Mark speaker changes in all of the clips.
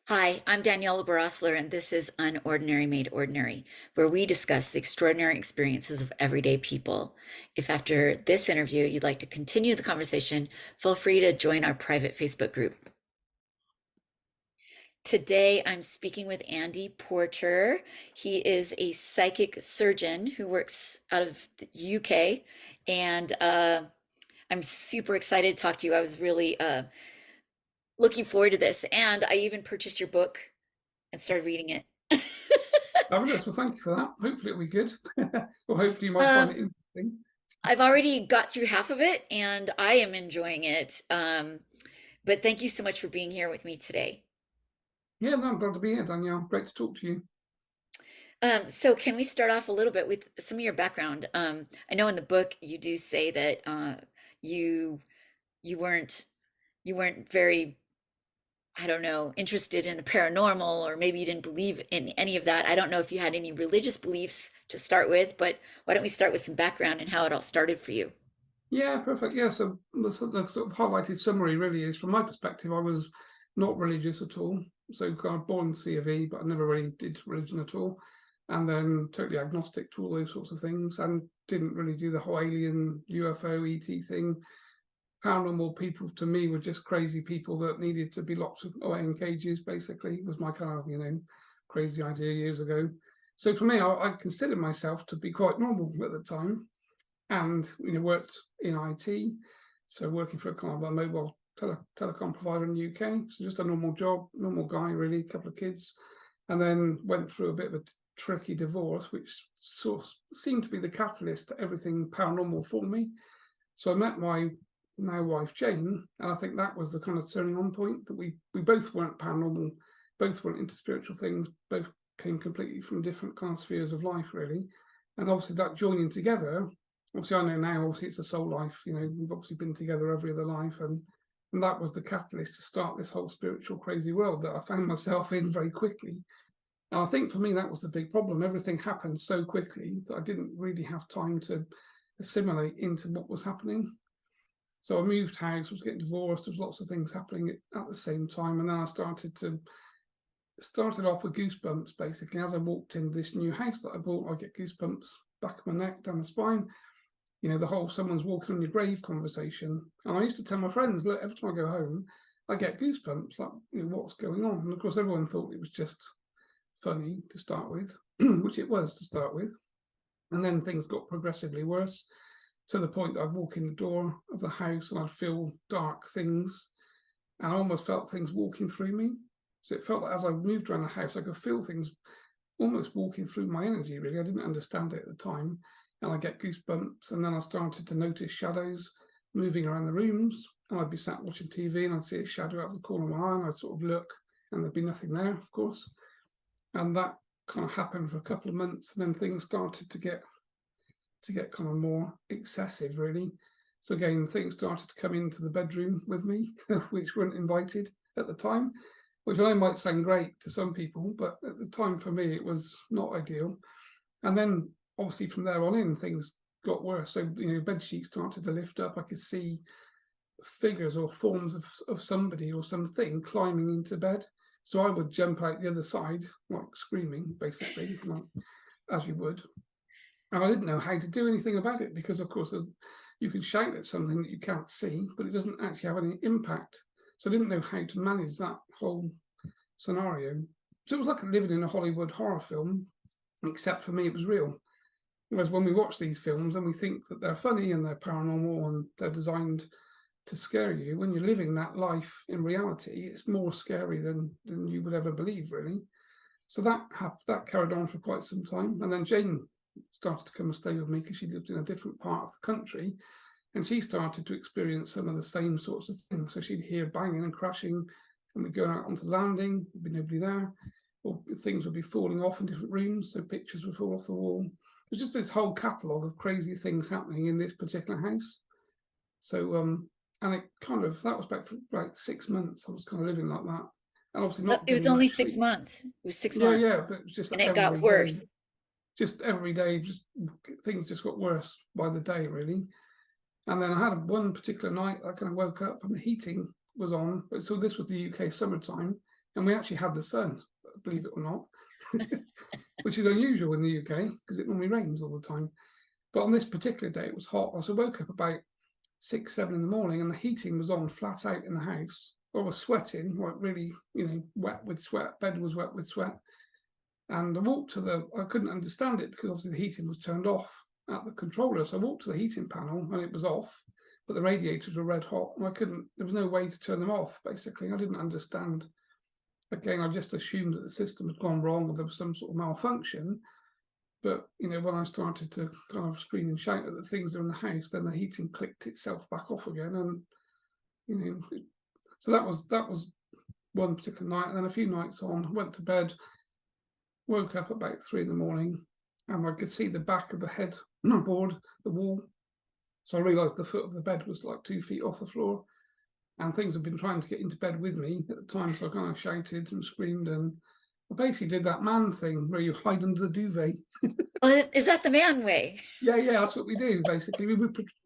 Speaker 1: Hi, I'm Danielle Oberosler, and this is UnOrdinary Made Ordinary, where we discuss the extraordinary experiences of everyday people. If after this interview you'd like to continue the conversation, feel free to join our private Facebook group. Today, I'm speaking with Andy Porter. He is a psychic surgeon who works out of the UK, and I'm super excited to talk to you. I was really looking forward to this, and I even purchased your book and started reading it.
Speaker 2: Fabulous. Well, thank you for that. Hopefully it'll be good. Or hopefully you might find it
Speaker 1: Um,
Speaker 2: interesting.
Speaker 1: I've already got through half of it and I am enjoying it. But thank you so much for being here with me today.
Speaker 2: Yeah, no, I'm glad to be here, Danielle. Great to talk to you.
Speaker 1: So can we start off a little bit with some of your background? I know in the book you do say that you you weren't you weren't very, I don't know, interested in the paranormal, or maybe you didn't believe in any of that. I don't know if you had any religious beliefs to start with, but why don't we start with some background and how it all started for you?
Speaker 2: Yeah, perfect. Yeah, so the sort of highlighted summary really is, from my perspective, I was not religious at all. So kind of born C of E, but I never really did religion at all. And then totally agnostic to all those sorts of things, and didn't really do the whole alien UFO ET thing. Paranormal people to me were just crazy people that needed to be locked away in cages, basically, was my kind of, crazy idea years ago. So for me, I considered myself to be quite normal at the time, and worked in IT, so working for a kind of a mobile telecom provider in the UK. So just a normal job, normal guy, really, a couple of kids, and then went through a bit of a tricky divorce, which sort of seemed to be the catalyst to everything paranormal for me. So I met my now wife Jane, and I think that was the kind of turning on point, that we both weren't paranormal, both weren't into spiritual things, both came completely from different kind of spheres of life, really. And obviously that joining together, obviously I know now, obviously it's a soul life, we've obviously been together every other life, and that was the catalyst to start this whole spiritual crazy world that I found myself in very quickly. And I think for me that was the big problem. Everything happened so quickly that I didn't really have time to assimilate into what was happening. So I moved house, was getting divorced, there was lots of things happening at the same time, and then I started off with goosebumps. Basically, as I walked into this new house that I bought, I get goosebumps back of my neck, down the spine. The whole "someone's walking on your grave" conversation. And I used to tell my friends, look, every time I go home, I get goosebumps. Like, what's going on? And of course, everyone thought it was just funny to start with, which it was to start with. And then things got progressively worse, to the point that I'd walk in the door of the house and I'd feel dark things, and I almost felt things walking through me. So it felt like as I moved around the house, I could feel things almost walking through my energy, really. I didn't understand it at the time. And I get goosebumps, and then I started to notice shadows moving around the rooms, and I'd be sat watching TV and I'd see a shadow out of the corner of my eye, and I'd sort of look and there'd be nothing there, of course. And that kind of happened for a couple of months, and then things started to get kind of more excessive, really. So again, things started to come into the bedroom with me, which weren't invited at the time, which I know might sound great to some people, but at the time for me, it was not ideal. And then obviously from there on in, things got worse. So, bed sheets started to lift up. I could see figures or forms of somebody or something climbing into bed. So I would jump out the other side, like screaming, basically, like, as you would. And I didn't know how to do anything about it, because, of course, you can shout at something that you can't see, but it doesn't actually have any impact. So I didn't know how to manage that whole scenario. So it was like living in a Hollywood horror film, except for me, it was real. Whereas when we watch these films and we think that they're funny and they're paranormal and they're designed to scare you, when you're living that life in reality, it's more scary than you would ever believe, really. So that carried on for quite some time. And then Jane started to come and stay with me, because she lived in a different part of the country, and she started to experience some of the same sorts of things. So she'd hear banging and crashing, and we'd go out onto the landing, there'd be nobody there, or things would be falling off in different rooms, so pictures would fall off the wall. It was just this whole catalogue of crazy things happening in this particular house. So and it kind of, that was back for like 6 months. I was kind of living like that, and obviously not
Speaker 1: It was
Speaker 2: getting
Speaker 1: only
Speaker 2: much
Speaker 1: six
Speaker 2: sleep.
Speaker 1: months. It was six
Speaker 2: Yeah,
Speaker 1: months
Speaker 2: yeah, but it was just
Speaker 1: and
Speaker 2: like
Speaker 1: it got
Speaker 2: every day,
Speaker 1: worse.
Speaker 2: just things just got worse by the day, really. And then I had one particular night I kind of woke up and the heating was on. So this was the UK summertime, and we actually had the sun, believe it or not, which is unusual in the UK because it normally rains all the time. But on this particular day, it was hot. So I woke up about 6, 7 in the morning, and the heating was on flat out in the house. I was sweating, like really, wet with sweat. Bed was wet with sweat. And I walked I couldn't understand it because obviously the heating was turned off at the controller. So I walked to the heating panel and it was off, but the radiators were red hot and there was no way to turn them off, basically. I didn't understand. Again, I just assumed that the system had gone wrong or there was some sort of malfunction. But, when I started to kind of scream and shout at the things that were in the house, then the heating clicked itself back off again. And, so that was one particular night. And then a few nights on, went to bed, woke up about 3 in the morning, and I could see the back of the headboard, the wall. So I realised the foot of the bed was like 2 feet off the floor, and things had been trying to get into bed with me at the time. So I kind of shouted and screamed, and I basically did that man thing where you hide under the duvet.
Speaker 1: Oh, is that the man way?
Speaker 2: Yeah, that's what we do. Basically,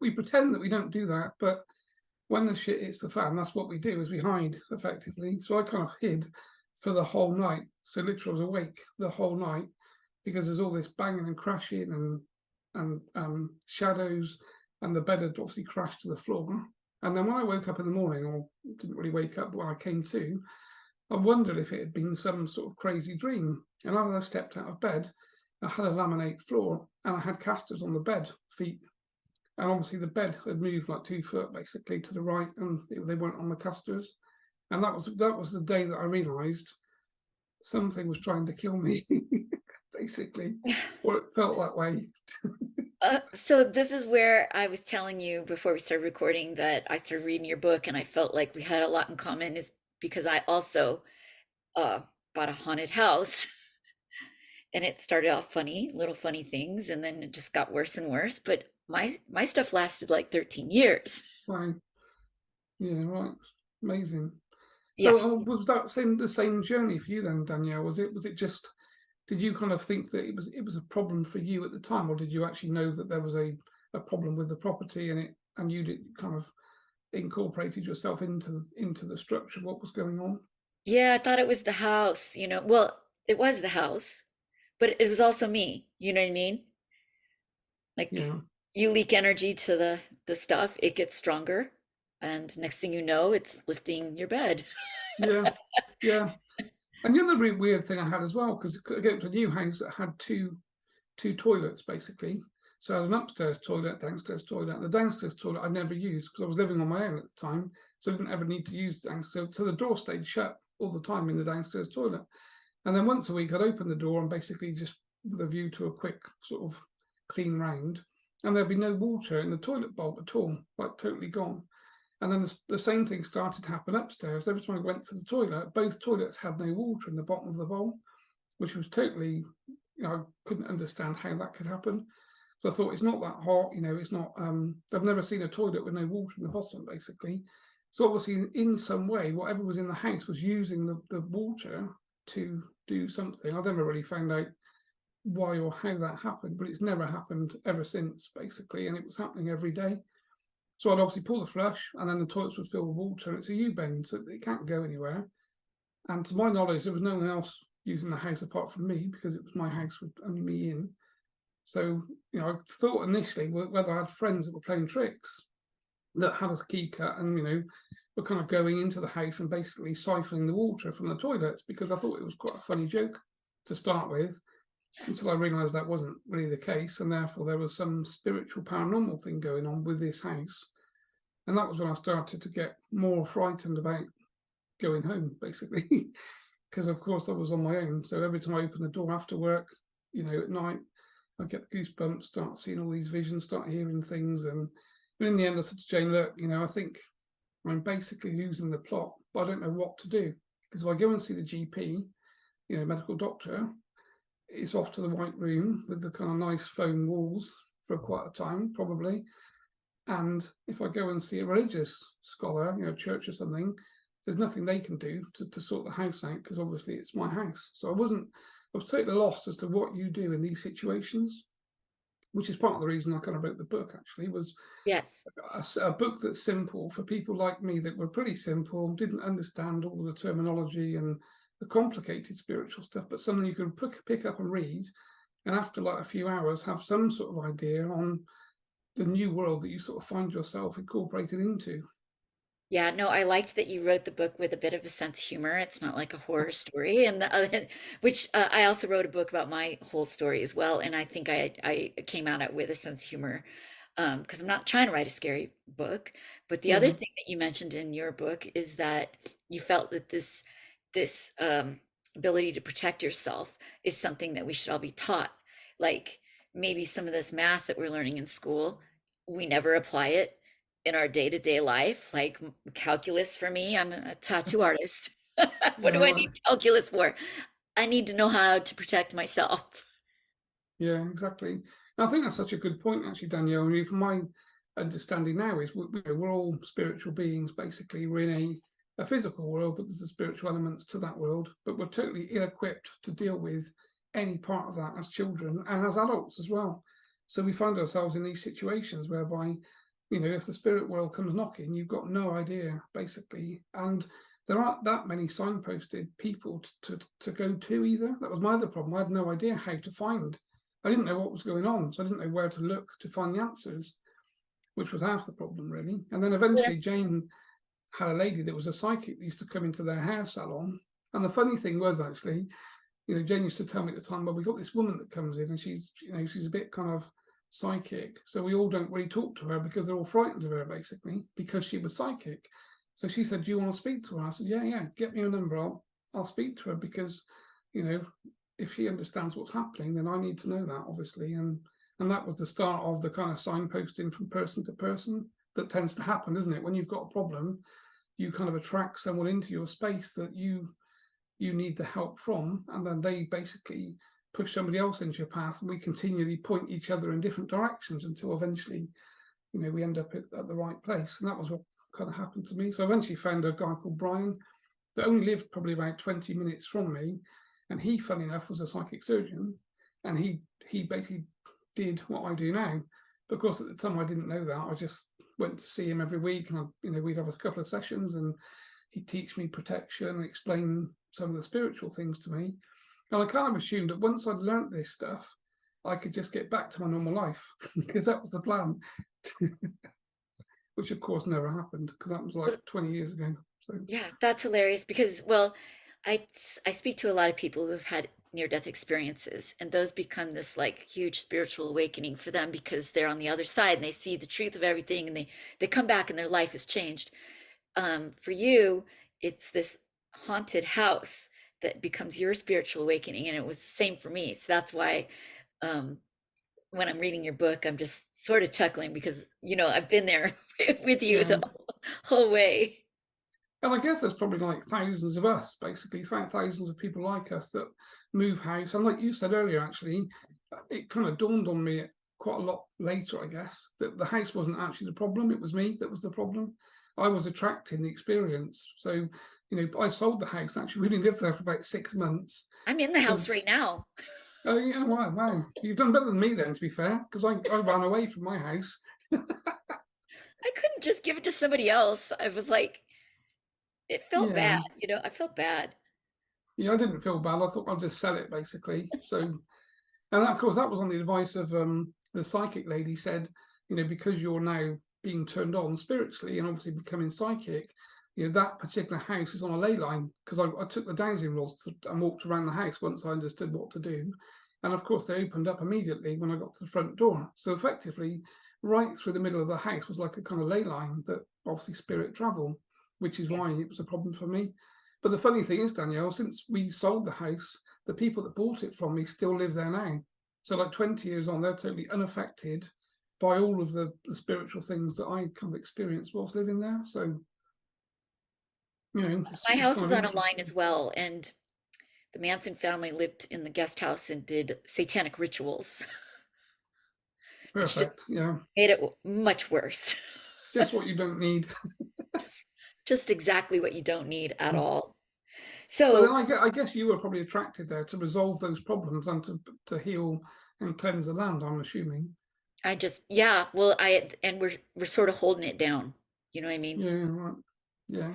Speaker 2: we pretend that we don't do that, but when the shit hits the fan, that's what we do, is we hide effectively. So I kind of hid for the whole night. So literally, I was awake the whole night because there's all this banging and crashing and shadows, and the bed had obviously crashed to the floor. And then when I woke up in the morning, or didn't really wake up, but when I came to, I wondered if it had been some sort of crazy dream. And as I stepped out of bed, I had a laminate floor and I had casters on the bed feet. And obviously the bed had moved like 2 foot basically to the right, and they weren't on the casters. And that was the day that I realised something was trying to kill me, basically, or it felt that way.
Speaker 1: So this is where I was telling you before we started recording that I started reading your book and I felt like we had a lot in common, is because I also bought a haunted house. And it started off funny, little funny things, and then it just got worse and worse. But my stuff lasted like 13 years.
Speaker 2: Right. Yeah, right. Amazing.
Speaker 1: Yeah.
Speaker 2: So was that the same journey for you then, Danielle? Was it just, did you kind of think that it was a problem for you at the time, or did you actually know that there was a problem with the property and you did kind of incorporated yourself into the structure of what was going on?
Speaker 1: Yeah, I thought it was the house, Well, it was the house, but it was also me. You know what I mean? Like
Speaker 2: Yeah.
Speaker 1: you leak energy to the stuff, it gets stronger, and next thing you know, it's lifting your bed.
Speaker 2: Yeah. Yeah. And the other really weird thing I had as well, because again, it was a new house that had two toilets basically. So I had an upstairs toilet, downstairs toilet. And the downstairs toilet I never used because I was living on my own at the time, so I didn't ever need to use the downstairs. So the door stayed shut all the time in the downstairs toilet. And then once a week, I'd open the door and basically just with a view to a quick sort of clean round, and there'd be no water in the toilet bowl at all, like totally gone. And then the same thing started to happen upstairs. Every time I went to the toilet, both toilets had no water in the bottom of the bowl, which was totally, I couldn't understand how that could happen. So I thought, it's not that hot, it's not, I've never seen a toilet with no water in the bottom, basically. So obviously, in some way, whatever was in the house was using the water to do something. I never really found out why or how that happened, but it's never happened ever since, basically, and it was happening every day. So I'd obviously pull the flush, and then the toilets would fill with water. It's a U-bend, so it can't go anywhere. And to my knowledge, there was no one else using the house apart from me, because it was my house with only me in. So, I thought initially whether I had friends that were playing tricks that had a key cut and, were kind of going into the house and basically siphoning the water from the toilets, because I thought it was quite a funny joke to start with, until I realised that wasn't really the case, and therefore there was some spiritual paranormal thing going on with this house. And that was when I started to get more frightened about going home, basically, because of course I was on my own. So every time I opened the door after work, at night, I get goosebumps, start seeing all these visions, start hearing things. But in the end, I said to Jane, look, I think I'm basically losing the plot, but I don't know what to do. Because if I go and see the GP, medical doctor, it's off to the white room with the kind of nice foam walls for quite a time, probably. And if I go and see a religious scholar, church or something, there's nothing they can do to sort the house out, because obviously it's my house. So I was totally lost as to what you do in these situations, which is part of the reason I kind of wrote the book, actually, was
Speaker 1: Yes.
Speaker 2: a book that's simple for people like me that were pretty simple, didn't understand all the terminology and the complicated spiritual stuff, but something you can pick up and read, and after like a few hours have some sort of idea on the new world that you sort of find yourself incorporated into.
Speaker 1: Yeah, no, I liked that you wrote the book with a bit of a sense of humor. It's not like a horror story, and the other, which I also wrote a book about my whole story as well, and I think I came at it with a sense of humor, because I'm not trying to write a scary book. But the other
Speaker 2: Yeah,
Speaker 1: thing that you mentioned in your book is that you felt that this ability to protect yourself is something that we should all be taught. Like maybe some of this math that we're learning in school, we never apply it in our day-to-day life, like calculus for me. I'm a tattoo artist. What
Speaker 2: yeah,
Speaker 1: do I
Speaker 2: right.
Speaker 1: need calculus for? I need to know how to protect myself.
Speaker 2: Yeah, exactly. And I think that's such a good point, actually, Danielle. I mean, from my understanding now is we're all spiritual beings. Basically, we're in a physical world, but there's the spiritual elements to that world. But we're totally ill-equipped to deal with any part of that as children and as adults as well. So we find ourselves in these situations whereby, if the spirit world comes knocking, you've got no idea, basically. And there aren't that many signposted people to go to either. That was my other problem. I had no idea how to find. I didn't know what was going on, so I didn't know where to look to find the answers, which was half the problem, really. And then
Speaker 1: Yeah.
Speaker 2: eventually, Jane had a lady that was a psychic that used to come into their hair salon. And the funny thing was, actually, Jane used to tell me at the time, well, we got this woman that comes in, and she's a bit kind of psychic, so we all don't really talk to her because they're all frightened of her, basically, because she was psychic. So she said, "Do you want to speak to her?" I said, "Yeah, yeah. Get me a number. I'll speak to her because, you know, if she understands what's happening, then I need to know that, obviously." And that was the start of the kind of signposting from person to person that tends to happen, doesn't it? When you've got a problem, you kind of attract someone into your space that you need the help from, and then they basically push somebody else into your path, and we continually point each other in different directions until eventually, we end up at the right place. And that was what kind of happened to me. So I eventually found a guy called Brian that only lived probably about 20 minutes from me, and he, funny enough, was a psychic surgeon, and he basically did what I do now. But of course, at the time, I didn't know that. I just went to see him every week, and we'd have a couple of sessions, and he'd teach me protection and explain some of the spiritual things to me. And I kind of assumed that once I'd learnt this stuff, I could just get back to my normal life because that was the plan, which of course never happened because that was like
Speaker 1: Well,
Speaker 2: 20 years ago. So
Speaker 1: yeah, that's hilarious because, well, I speak to a lot of people who've had near-death experiences, and those become this like huge spiritual awakening for them because they're on the other side and they see the truth of everything, and they come back and their life has changed. For you, it's this haunted house that becomes your spiritual awakening, and it was the same for me. So that's why, um, when I'm reading your book, I'm just sort of chuckling because I've been there with you
Speaker 2: yeah,
Speaker 1: the whole way.
Speaker 2: and I guess there's probably like thousands of us, basically, thousands of people like us that move house. And like you said earlier, actually, it kind of dawned on me quite a lot later, I guess, that the house wasn't actually the problem. It was me that was the problem. I was attracting the experience. So, I sold the house. Actually, we only lived there for about 6 months.
Speaker 1: I'm in the
Speaker 2: So
Speaker 1: house right now.
Speaker 2: oh yeah, wow, wow. You've done better than me then, to be fair, because I ran away from my house.
Speaker 1: I couldn't just give it to somebody else. I was like, it felt bad,
Speaker 2: Yeah,
Speaker 1: I felt bad.
Speaker 2: yeah, I didn't feel bad. I thought I'd just sell it, basically. So, and that, of course, that was on the advice of the psychic lady. Said, because you're now being turned on spiritually and obviously becoming psychic, that particular house is on a ley line, because I took the dowsing rods and walked around the house once I understood what to do. And of course, they opened up immediately when I got to the front door. So effectively, right through the middle of the house was like a kind of ley line that obviously spirit travel, which is
Speaker 1: Yeah.
Speaker 2: why it was a problem for me. But the funny thing is, Danielle, since we sold the house, the people that bought it from me still live there now. So like 20 years on, they're totally unaffected by all of the spiritual things that I kind of experienced whilst living there. So,
Speaker 1: My
Speaker 2: it's
Speaker 1: house
Speaker 2: kind
Speaker 1: is
Speaker 2: of
Speaker 1: on a line
Speaker 2: interesting.
Speaker 1: as well, and the Manson family lived in the guest house and did satanic rituals, which just
Speaker 2: Perfect. Yeah.
Speaker 1: made it much worse.
Speaker 2: Just what you don't need.
Speaker 1: Just, just exactly what you don't need at
Speaker 2: But
Speaker 1: all.
Speaker 2: then
Speaker 1: So
Speaker 2: I guess you were probably attracted there to resolve those problems and to heal and cleanse the land, I'm assuming.
Speaker 1: yeah, well, and we're sort of holding it down. You know what I mean?
Speaker 2: Yeah, right. Yeah.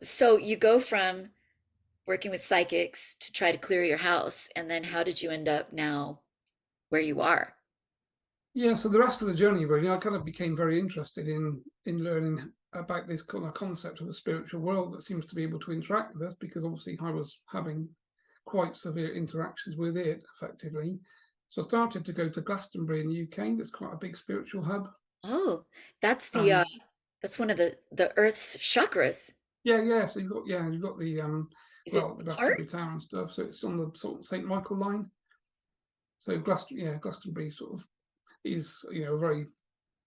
Speaker 1: So you go from working with psychics to try to clear your house. And then how did you end up now where you are?
Speaker 2: Yeah, so the rest of the journey, really, I kind of became very interested in learning about this kind of concept of a spiritual world that seems to be able to interact with us, because obviously I was having quite severe interactions with it effectively. So I started to go to Glastonbury in the UK. That's quite a big spiritual hub.
Speaker 1: Oh, that's the
Speaker 2: And
Speaker 1: that's one of the Earth's chakras.
Speaker 2: yeah. So you've got the
Speaker 1: Is it
Speaker 2: well, the
Speaker 1: heart?
Speaker 2: Glastonbury Tower and stuff. So it's on the sort of St Michael line. So Glastonbury sort of is, a very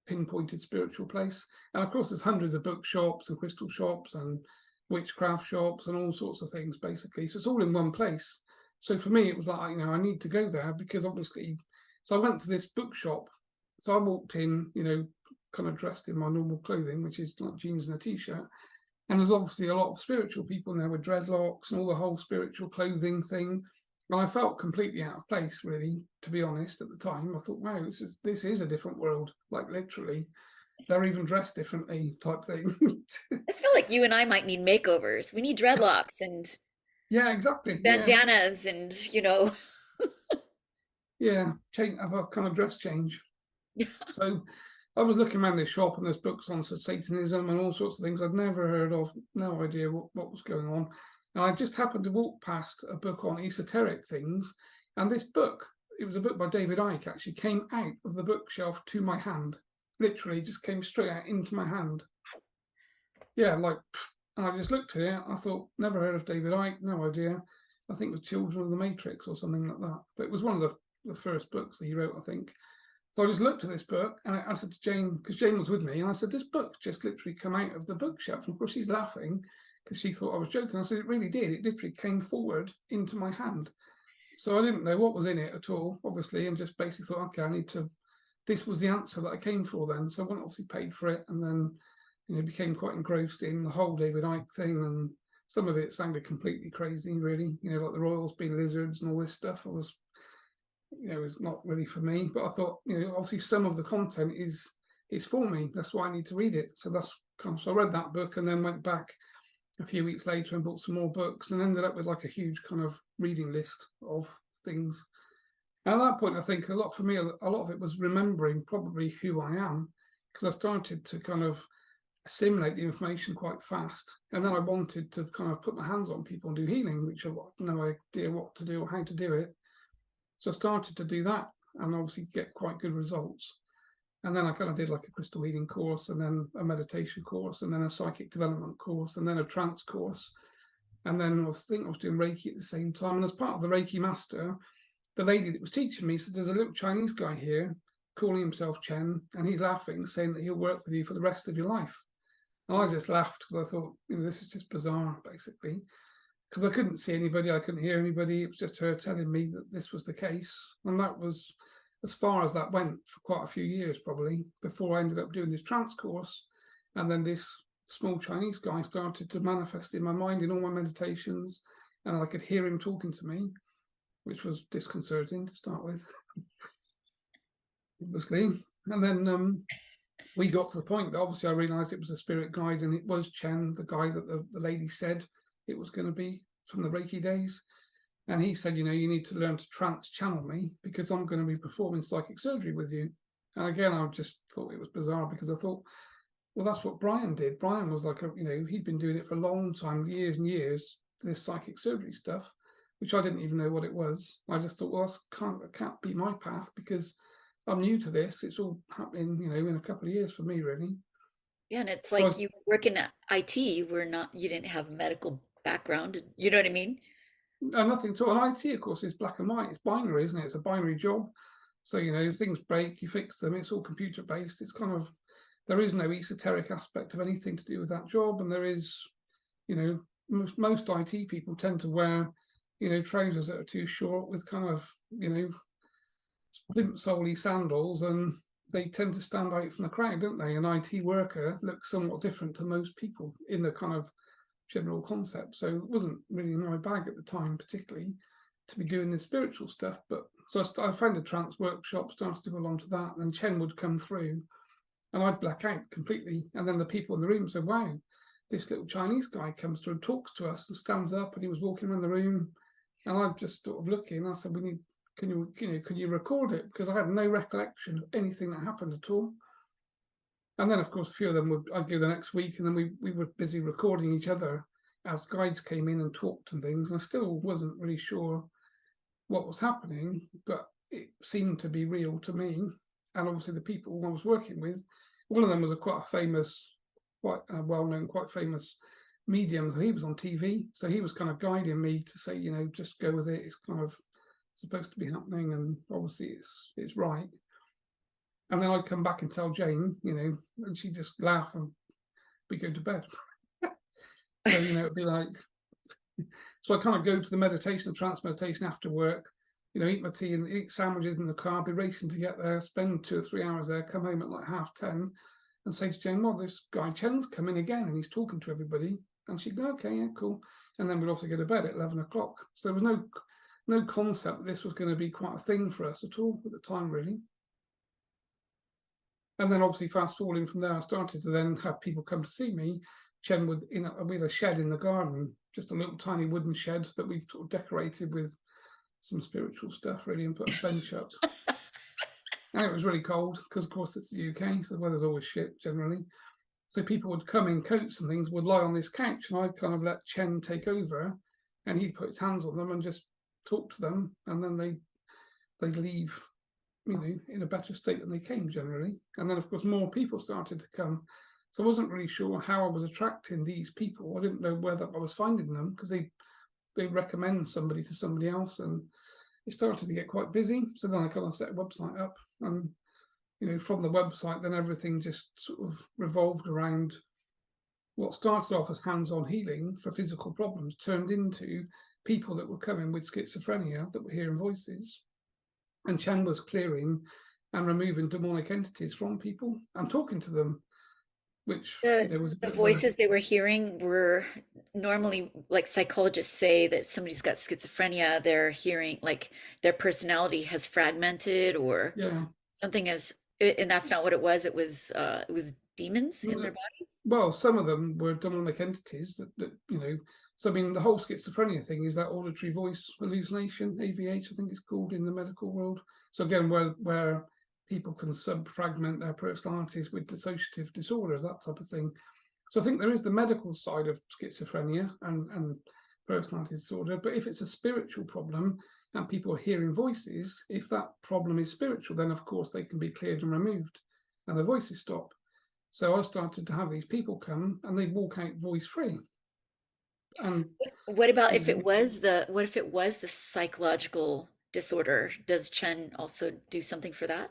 Speaker 2: pinpointed spiritual place. And of course, there's hundreds of bookshops and crystal shops and witchcraft shops and all sorts of things, basically. So it's all in one place. So for me, it was like, I need to go there because obviously, so I went to this bookshop. So I walked in, kind of dressed in my normal clothing, which is like jeans and a t-shirt. And there's obviously a lot of spiritual people in there with dreadlocks and all the whole spiritual clothing thing. And I felt completely out of place, really, to be honest, at the time. I thought, wow, this is a different world, like literally. They're even dressed differently, type thing.
Speaker 1: I feel like you and I might need makeovers. We need dreadlocks and
Speaker 2: Yeah, exactly. Yeah,
Speaker 1: bandanas and,
Speaker 2: yeah. Have a kind of dress change. So I was looking around this shop and there's books on Satanism and all sorts of things I'd never heard of, no idea what was going on. And I just happened to walk past a book on esoteric things. And this book, it was a book by David Icke, actually came out of the bookshelf to my hand. Literally just came straight out into my hand. Yeah, like, and I just looked at it. I thought, never heard of David Icke, no idea. I think it was Children of the Matrix or something like that. But it was one of the first books that he wrote, I think. So I just looked at this book and I said to Jane, because Jane was with me, and I said, this book's just literally come out of the bookshelf. And of course, she's laughing because she thought I was joking. I said, it really did. It literally came forward into my hand. So I didn't know what was in it at all, obviously, and just basically thought, okay, this was the answer that I came for then. So I went, obviously paid for it, and then, became quite engrossed in the whole David Icke thing. And some of it sounded completely crazy, really, like the royals being lizards and all this stuff. I was is not really for me. But I thought, obviously some of the content is for me. That's why I need to read it. So so I read that book and then went back a few weeks later and bought some more books and ended up with like a huge kind of reading list of things. And at that point, I think a lot of it was remembering probably who I am, because I started to kind of assimilate the information quite fast. And then I wanted to kind of put my hands on people and do healing, which I've no idea what to do or how to do it. So I started to do that and obviously get quite good results. And then I kind of did like a crystal healing course and then a meditation course and then a psychic development course and then a trance course. And then I was doing Reiki at the same time. And as part of the Reiki master, the lady that was teaching me said, there's a little Chinese guy here calling himself Chen, and he's laughing, saying that he'll work with you for the rest of your life. And I just laughed because I thought, this is just bizarre, basically. Because I couldn't see anybody, I couldn't hear anybody. It was just her telling me that this was the case. And that was as far as that went for quite a few years, probably, before I ended up doing this trance course. And then this small Chinese guy started to manifest in my mind in all my meditations. And I could hear him talking to me, which was disconcerting to start with, obviously. And then we got to the point that obviously I realized it was a spirit guide, and it was Chen, the guy that the lady said it was going to be from the Reiki days. And he said, you need to learn to trance-channel me because I'm going to be performing psychic surgery with you. And again, I just thought it was bizarre because I thought, well, that's what Brian did. Brian was like, he'd been doing it for a long time, years and years, this psychic surgery stuff, which I didn't even know what it was. I just thought, well, that can't be my path because I'm new to this. It's all happening, in a couple of years for me, really.
Speaker 1: Yeah, and it's
Speaker 2: So I
Speaker 1: like
Speaker 2: was,
Speaker 1: you work in IT, you didn't have a medical background. You know what I mean?
Speaker 2: nothing at all. And IT, of course, is black and white. It's binary, isn't it? It's a binary job. So, if things break, you fix them. It's all computer based. It's kind of, there is no esoteric aspect of anything to do with that job. And there is, most IT people tend to wear, trousers that are too short with kind of, plimsoll-y sandals, and they tend to stand out from the crowd, don't they? An IT worker looks somewhat different to most people in the kind of general concept. So it wasn't really in my bag at the time, particularly to be doing this spiritual stuff. But so I found a trance workshop, started to go along to that, and then Chen would come through and I'd black out completely. And then the people in the room said, wow, this little Chinese guy comes through and talks to us and stands up, and he was walking around the room, and I'm just sort of looking. I said, can you record it? Because I had no recollection of anything that happened at all. And then, of course, a few of them I'd go the next week, and then we were busy recording each other as guides came in and talked and things. And I still wasn't really sure what was happening, but it seemed to be real to me. And obviously the people I was working with, one of them was quite famous medium. So he was on TV. So he was kind of guiding me to say, just go with it. It's kind of supposed to be happening, and obviously it's right. And then I'd come back and tell Jane, and she'd just laugh and we go to bed. So, it'd be like, so I kind of go to the meditation, the trance meditation after work, eat my tea and eat sandwiches in the car, be racing to get there, spend 2 or 3 hours there, come home at like 10:30 and say to Jane, well, this guy Chen's come in again and he's talking to everybody. And she'd go, okay, yeah, cool. And then we'd also go to bed at 11 o'clock. So there was no concept that this was going to be quite a thing for us at all at the time, really. And then obviously fast forwarding from there, I started to then have people come to see me. Chen we had a shed in the garden, just a little tiny wooden shed that we've sort of decorated with some spiritual stuff, really, and put a bench up. And it was really cold because, of course, it's the UK, so the weather's always shit generally. So people would come in coats and things, would lie on this couch, and I'd kind of let Chen take over, and he'd put his hands on them and just talk to them, and then they'd leave, in a better state than they came generally. And then, of course, more people started to come. So I wasn't really sure how I was attracting these people. I didn't know whether I was finding them, because they recommend somebody to somebody else, and it started to get quite busy. So then I kind of set a website up, and from the website, then everything just sort of revolved around what started off as hands-on healing for physical problems, turned into people that were coming with schizophrenia that were hearing voices. And Chen was clearing and removing demonic entities from people and talking to them, which was a
Speaker 1: The
Speaker 2: bit
Speaker 1: voices they were hearing were normally, like psychologists say, that somebody's got schizophrenia, they're hearing like their personality has fragmented or
Speaker 2: yeah.
Speaker 1: something and that's not what it was. It was demons in their body.
Speaker 2: Well, some of them were demonic entities that So I mean, the whole schizophrenia thing is that auditory voice hallucination, AVH, I think it's called in the medical world. So again, where people can sub-fragment their personalities with dissociative disorders, that type of thing. So I think there is the medical side of schizophrenia and personality disorder. But if it's a spiritual problem and people are hearing voices, if that problem is spiritual, then of course they can be cleared and removed and the voices stop. So I started to have these people come and they walk out voice free. And
Speaker 1: what if it was the psychological disorder? Does Chen also do something for that?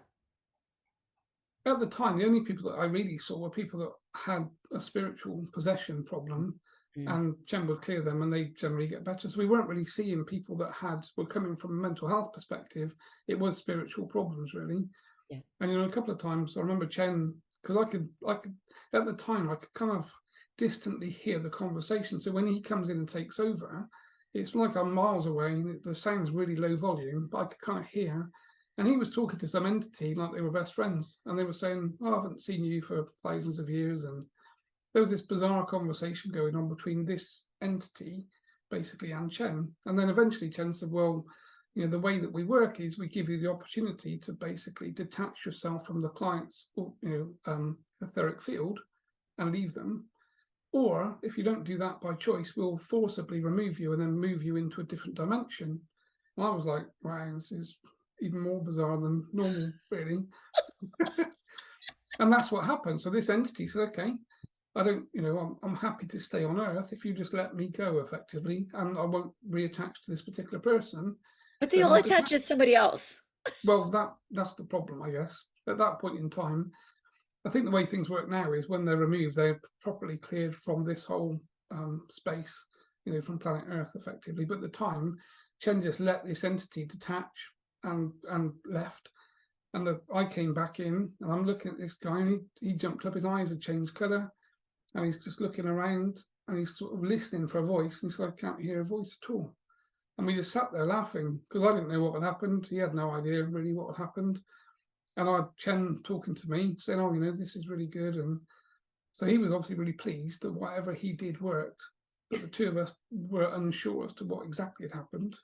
Speaker 2: at the time, the only people that I really saw were people that had a spiritual possession problem, and Chen would clear them and they generally get better. So we weren't really seeing people that were coming from a mental health perspective. It was spiritual problems, really.
Speaker 1: Yeah.
Speaker 2: And a couple of times I remember Chen, because I could at the time I could kind of distantly hear the conversation. So when he comes in and takes over, it's like I'm miles away and the sound's really low volume, but I could kind of hear. And he was talking to some entity like they were best friends, and they were saying, "Oh, I haven't seen you for thousands of years." And there was this bizarre conversation going on between this entity, basically, and Chen. And then eventually Chen said, well, the way that we work is we give you the opportunity to basically detach yourself from the client's, etheric field and leave them. Or if you don't do that by choice, we'll forcibly remove you and then move you into a different dimension. And I was like, wow, this is even more bizarre than normal, really. And that's what happened. So this entity said, okay, I don't, I'm happy to stay on Earth if you just let me go effectively, and I won't reattach to this particular person.
Speaker 1: But they all attach to somebody else.
Speaker 2: Well, that's the problem, I guess. At that point in time, I think the way things work now is when they're removed, they're properly cleared from this whole space, from planet Earth effectively. But at the time, Chen just let this entity detach and left. And I came back in and I'm looking at this guy, and he jumped up, his eyes had changed colour, and he's just looking around and he's sort of listening for a voice. And he said, I can't hear a voice at all. And we just sat there laughing because I didn't know what had happened. He had no idea really what had happened. And I had Chen talking to me, saying, oh, this is really good. And So he was obviously really pleased that whatever he did worked, but the two of us were unsure as to what exactly had happened.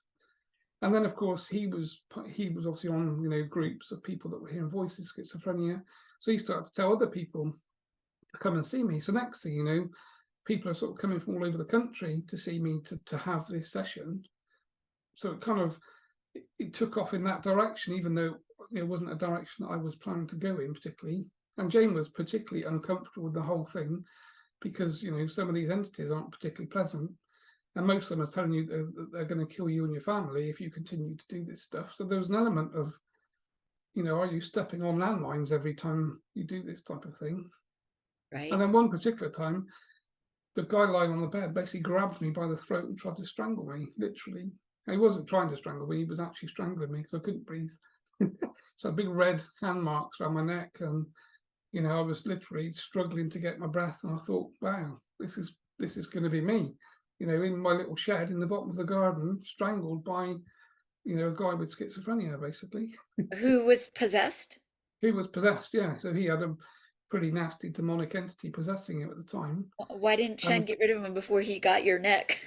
Speaker 2: And then, of course, he was obviously on, you know, groups of people that were hearing voices, schizophrenia. So he started to tell other people to come and see me. So next thing you know, people are sort of coming from all over the country to see me to have this session. So it kind of it took off in that direction, even though it wasn't a direction that I was planning to go in particularly. And Jane was particularly uncomfortable with the whole thing because, you know, some of these entities aren't particularly pleasant. And most of them are telling you that they're going to kill you and your family if you continue to do this stuff. So there was an element of, you know, are you stepping on landmines every time you do this type of thing? And
Speaker 1: Right.
Speaker 2: then one particular time, the guy lying on the bed basically grabbed me by the throat and tried to strangle me, literally. And he wasn't trying to strangle me, he was actually strangling me because I couldn't breathe. So big red hand marks around my neck, and you know, I was literally struggling to get my breath. And I thought, wow, this is going to be me, you know, in my little shed in the bottom of the garden, strangled by, you know, a guy with schizophrenia, basically.
Speaker 1: Who was possessed?
Speaker 2: He was possessed, yeah. So he had a pretty nasty demonic entity possessing him at the time.
Speaker 1: Why didn't Chen
Speaker 2: And
Speaker 1: get rid of him before he got your neck?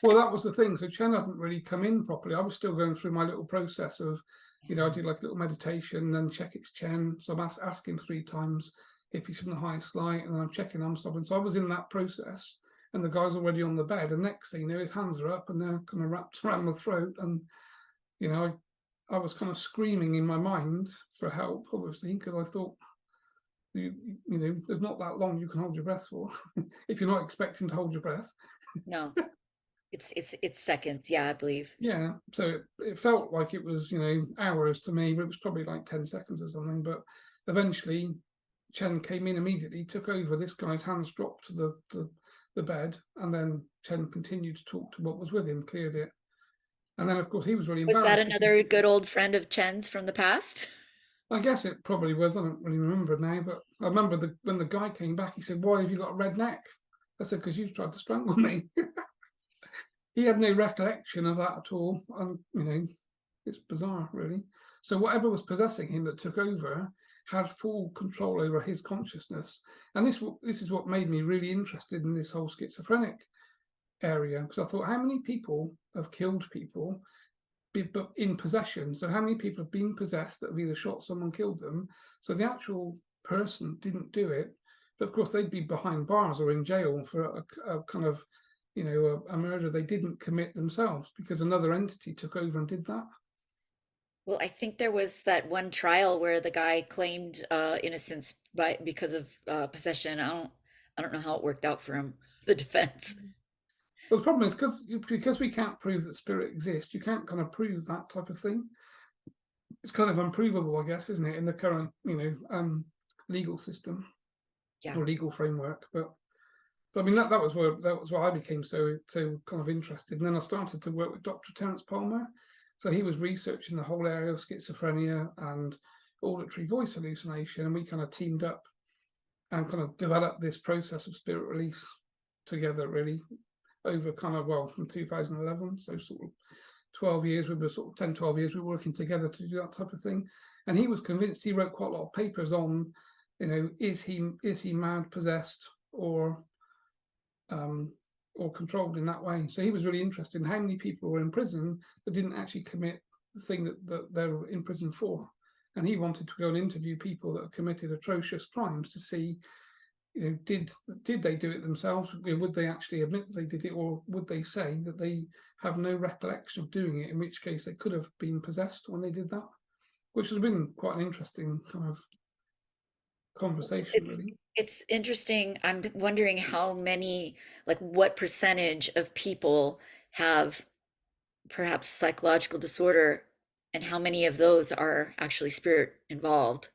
Speaker 2: well, that was the thing. So Chen hadn't really come in properly. I was still going through my little process of, you know, I do like a little meditation, then check it's Chen. So I'm asking 3 times if he's from the highest light, and then I'm checking I'm stopping. So I was in that process, and the guy's already on the bed. And next thing you know, his hands are up and they're kind of wrapped around my throat. And, you know, I was kind of screaming in my mind for help, obviously, because I thought, you know, there's not that long you can hold your breath for if you're not expecting to hold your breath.
Speaker 1: No, it's seconds. Yeah, I believe.
Speaker 2: Yeah, so it felt like it was, you know, hours to me, but it was probably like 10 seconds or something. But eventually, Chen came in immediately, took over. This guy's hands dropped to the bed, and then Chen continued to talk to what was with him, cleared it. And then, of course, he was really
Speaker 1: Was that
Speaker 2: embarrassed because
Speaker 1: another good old friend of Chen's from the past?
Speaker 2: I guess it probably was. I don't really remember now, but I remember when the guy came back, he said, "Why have you got a red neck?" I said, "Because you tried to strangle me." He had no recollection of that at all, and you know, it's bizarre, really. So whatever was possessing him that took over had full control over his consciousness, and this is what made me really interested in this whole schizophrenic area, because I thought, how many people have killed people, but in possession? So how many people have been possessed that have either shot someone, killed them? So the actual person didn't do it, but of course they'd be behind bars or in jail for a kind of, you know, a murder they didn't commit themselves because another entity took over and did that.
Speaker 1: Well, I think there was that one trial where the guy claimed innocence because of possession. I don't know how it worked out for him, the defense.
Speaker 2: But the problem is because we can't prove that spirit exists, you can't kind of prove that type of thing. It's kind of unprovable, I guess, isn't it, in the current, you know, legal system
Speaker 1: Yeah.
Speaker 2: or legal framework. But I mean, that was where I became so kind of interested. And then I started to work with Dr. Terence Palmer. So he was researching the whole area of schizophrenia and auditory voice hallucination, and we kind of teamed up and kind of developed this process of spirit release together, really, over kind of, well, from 2011. So sort of 12 years, we were sort of 10, 12 years, we were working together to do that type of thing. And he was convinced, he wrote quite a lot of papers on, you know, is he mad, possessed, or controlled in that way. So he was really interested in how many people were in prison that didn't actually commit the thing that they were in prison for. And he wanted to go and interview people that have committed atrocious crimes to see, you know, did they do it themselves? Would they actually admit that they did it, or would they say that they have no recollection of doing it, in which case they could have been possessed when they did that? Which has been quite an interesting kind of conversation,
Speaker 1: It's
Speaker 2: really.
Speaker 1: it's interesting. I'm wondering how many, like what percentage of people have perhaps psychological disorder and how many of those are actually spirit involved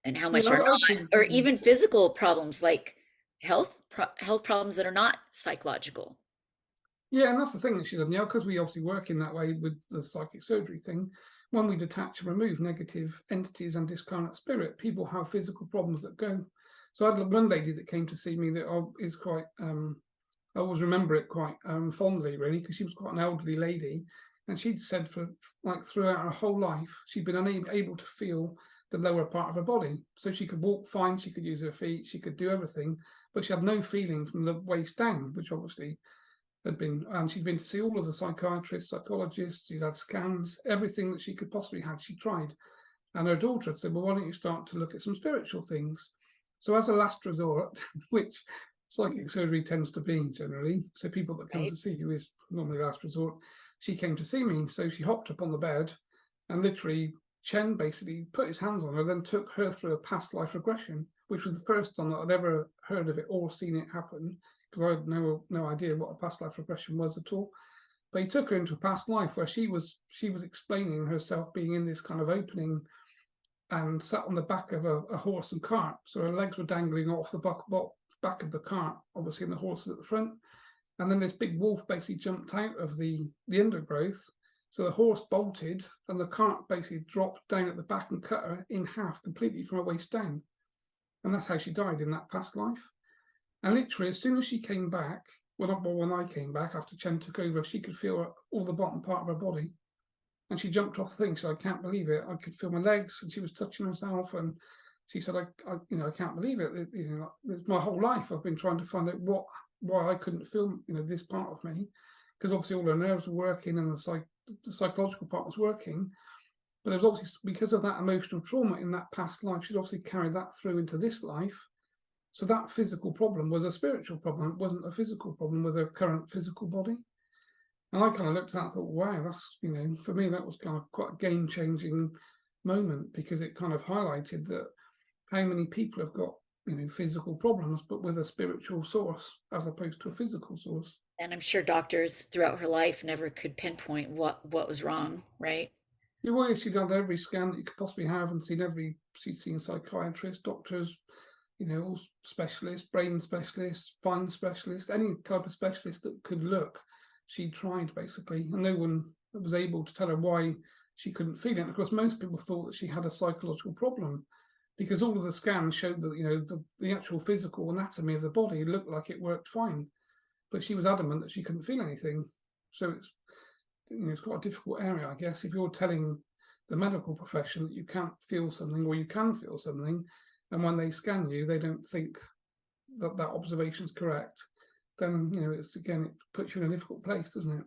Speaker 1: and how
Speaker 2: Yeah,
Speaker 1: much are
Speaker 2: I
Speaker 1: not,
Speaker 2: think
Speaker 1: or even physical problems like health problems that are not psychological.
Speaker 2: yeah, and that's the thing that she said, you know, because we obviously work in that way with the psychic surgery thing. When we detach and remove negative entities and discarnate spirit, people have physical problems that go. So I had one lady that came to see me that is quite, I always remember it quite fondly, really, because she was quite an elderly lady. And she'd said for like throughout her whole life, she'd been unable to feel the lower part of her body. So she could walk fine, she could use her feet, she could do everything, but she had no feeling from the waist down, which obviously had been, and she'd been to see all of the psychiatrists, psychologists, she'd had scans, everything that she could possibly have, she tried. And her daughter had said, well, why don't you start to look at some spiritual things? So as a last resort, which psychic surgery tends to be generally, so people that come
Speaker 1: Right.
Speaker 2: to see you is normally last resort, she came to see me. So she hopped up on the bed and literally Chen basically put his hands on her, then took her through a past life regression, which was the first time that I'd ever heard of it or seen it happen, because I had no idea what a past life regression was at all. But he took her into a past life where she was explaining herself being in this kind of opening and sat on the back of a horse and cart. So her legs were dangling off the back of the cart, obviously, and the horse is at the front. And then this big wolf basically jumped out of the undergrowth. So the horse bolted and the cart basically dropped down at the back and cut her in half completely from her waist down. And that's how she died in that past life. And literally, as soon as she came back, when I came back after Chen took over, she could feel all the bottom part of her body. And she jumped off the thing, so I can't believe it. I could feel my legs, and she was touching herself. And she said, I can't believe it. It's my whole life I've been trying to find out why I couldn't feel, this part of me, because obviously all her nerves were working and the psychological part was working. But it was obviously because of that emotional trauma in that past life, she'd obviously carried that through into this life. So that physical problem was a spiritual problem. It wasn't a physical problem with her current physical body. And I kind of looked at that and thought, wow, that's, for me, that was kind of quite a game-changing moment, because it kind of highlighted that how many people have got, physical problems, but with a spiritual source as opposed to a physical source.
Speaker 1: And I'm sure doctors throughout her life never could pinpoint what was wrong, right?
Speaker 2: Well, she'd done every scan that you could possibly have and she'd seen psychiatrists, doctors, all specialists, brain specialists, spine specialists, any type of specialist that could look. She tried basically, and no one was able to tell her why she couldn't feel it. And of course, most people thought that she had a psychological problem, because all of the scans showed that the actual physical anatomy of the body looked like it worked fine, but she was adamant that she couldn't feel anything. So it's quite a difficult area, I guess, if you're telling the medical profession that you can't feel something or you can feel something, and when they scan you, they don't think that observation is correct. Then it puts you in a difficult place, doesn't it?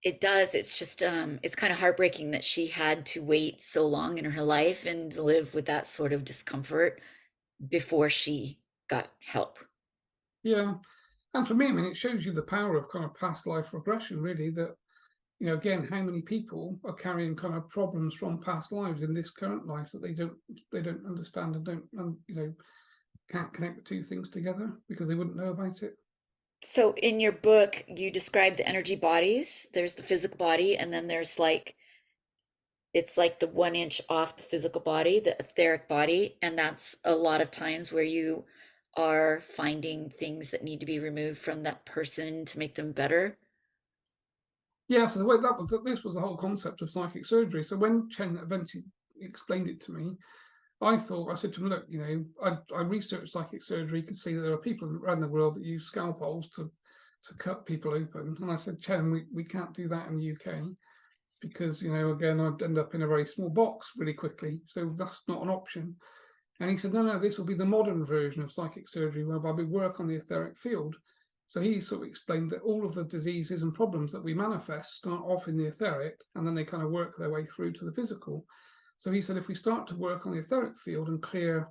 Speaker 1: It does. It's just it's kind of heartbreaking that she had to wait so long in her life and live with that sort of discomfort before she got help.
Speaker 2: Yeah, and for me, I mean, it shows you the power of kind of past life regression, really. That again, how many people are carrying kind of problems from past lives in this current life that they don't understand and can't connect the two things together because they wouldn't know about it.
Speaker 1: So in your book, you describe the energy bodies. There's the physical body, and then there's it's like the 1 inch off the physical body, the etheric body, and that's a lot of times where you are finding things that need to be removed from that person to make them better.
Speaker 2: Yeah, so the way this was the whole concept of psychic surgery. So when Chen eventually explained it to me, I said to him, look, I researched psychic surgery, could see that there are people around the world that use scalpels to cut people open. And I said, Chen, we can't do that in the UK because, again, I'd end up in a very small box really quickly. So that's not an option. And he said, no, this will be the modern version of psychic surgery, whereby we work on the etheric field. So he sort of explained that all of the diseases and problems that we manifest start off in the etheric, and then they kind of work their way through to the physical. So he said, if we start to work on the etheric field and clear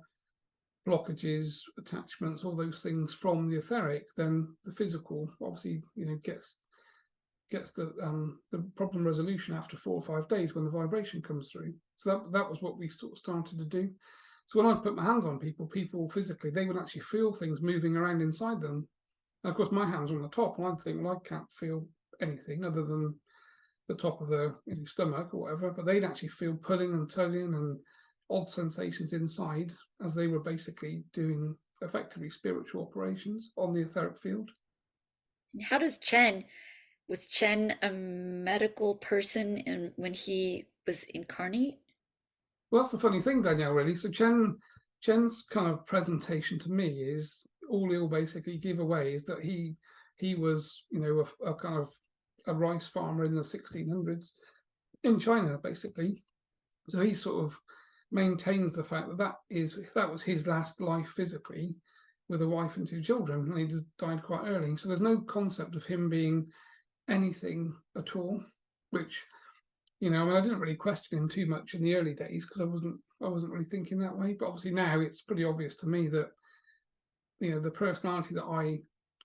Speaker 2: blockages, attachments, all those things from the etheric, then the physical obviously, gets the problem resolution after 4 or 5 days when the vibration comes through. So that was what we sort of started to do. So when I put my hands on people physically, they would actually feel things moving around inside them. And of course, my hands are on the top, and I'd think, well, I can't feel anything other than the top of the stomach or whatever, but they'd actually feel pulling and tugging and odd sensations inside as they were basically doing effectively spiritual operations on the etheric field.
Speaker 1: How does was Chen a medical person when he was incarnate?
Speaker 2: Well, that's the funny thing, Danielle, really. So Chen's kind of presentation to me is all he'll basically give away is that he was, a kind of a rice farmer in the 1600s in China, basically. So he sort of maintains the fact that that was his last life physically, with a wife and 2 children, and he just died quite early. So there's no concept of him being anything at all, which, you know, I mean, I didn't really question him too much in the early days because I wasn't really thinking that way. But obviously now it's pretty obvious to me that, you know, the personality that I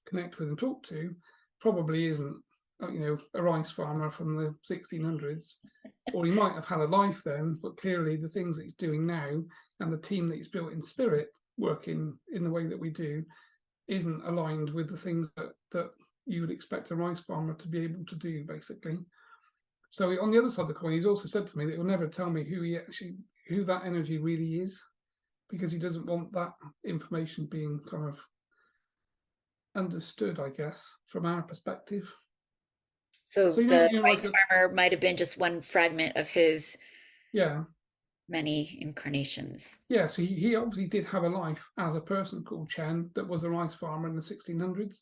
Speaker 2: connect with and talk to probably isn't, you know, a rice farmer from the 1600s, or he might have had a life then, but clearly the things that he's doing now and the team that he's built in spirit, working in the way that we do, isn't aligned with the things that you would expect a rice farmer to be able to do, basically. So on the other side of the coin, he's also said to me that he'll never tell me who that energy really is, because he doesn't want that information being kind of understood, I guess, from our perspective.
Speaker 1: So
Speaker 2: So
Speaker 1: the
Speaker 2: like
Speaker 1: rice farmer might have been just one fragment of his
Speaker 2: yeah,
Speaker 1: many incarnations.
Speaker 2: yeah. So he obviously did have a life as a person called Chen that was a rice farmer in the 1600s.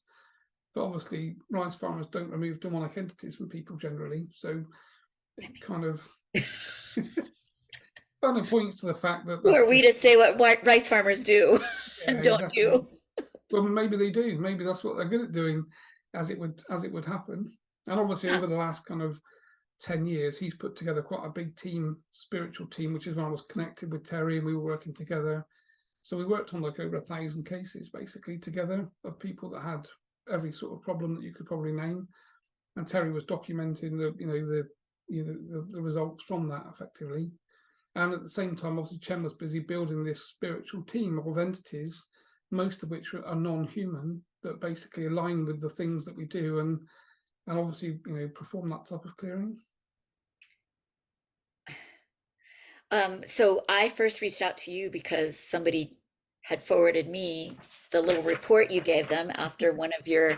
Speaker 2: But obviously, rice farmers don't remove demonic entities from people generally. So it kind of points to the fact that
Speaker 1: Who
Speaker 2: that's
Speaker 1: are we
Speaker 2: just,
Speaker 1: to say what rice farmers do
Speaker 2: yeah,
Speaker 1: and don't
Speaker 2: exactly.
Speaker 1: do?
Speaker 2: Well, maybe they do. Maybe that's what they're good at doing, as it would happen. And obviously,
Speaker 1: Huh.
Speaker 2: over the last kind of 10 years, he's put together quite a big team, spiritual team, which is when I was connected with Terry and we were working together. So we worked on like over 1,000 cases basically together of people that had every sort of problem that you could probably name. And Terry was documenting the results from that effectively. And at the same time, obviously, Chen was busy building this spiritual team of entities, most of which are non-human, that basically align with the things that we do, and obviously, you know, perform that type of clearing.
Speaker 1: So I first reached out to you because somebody had forwarded me the little report you gave them after one of your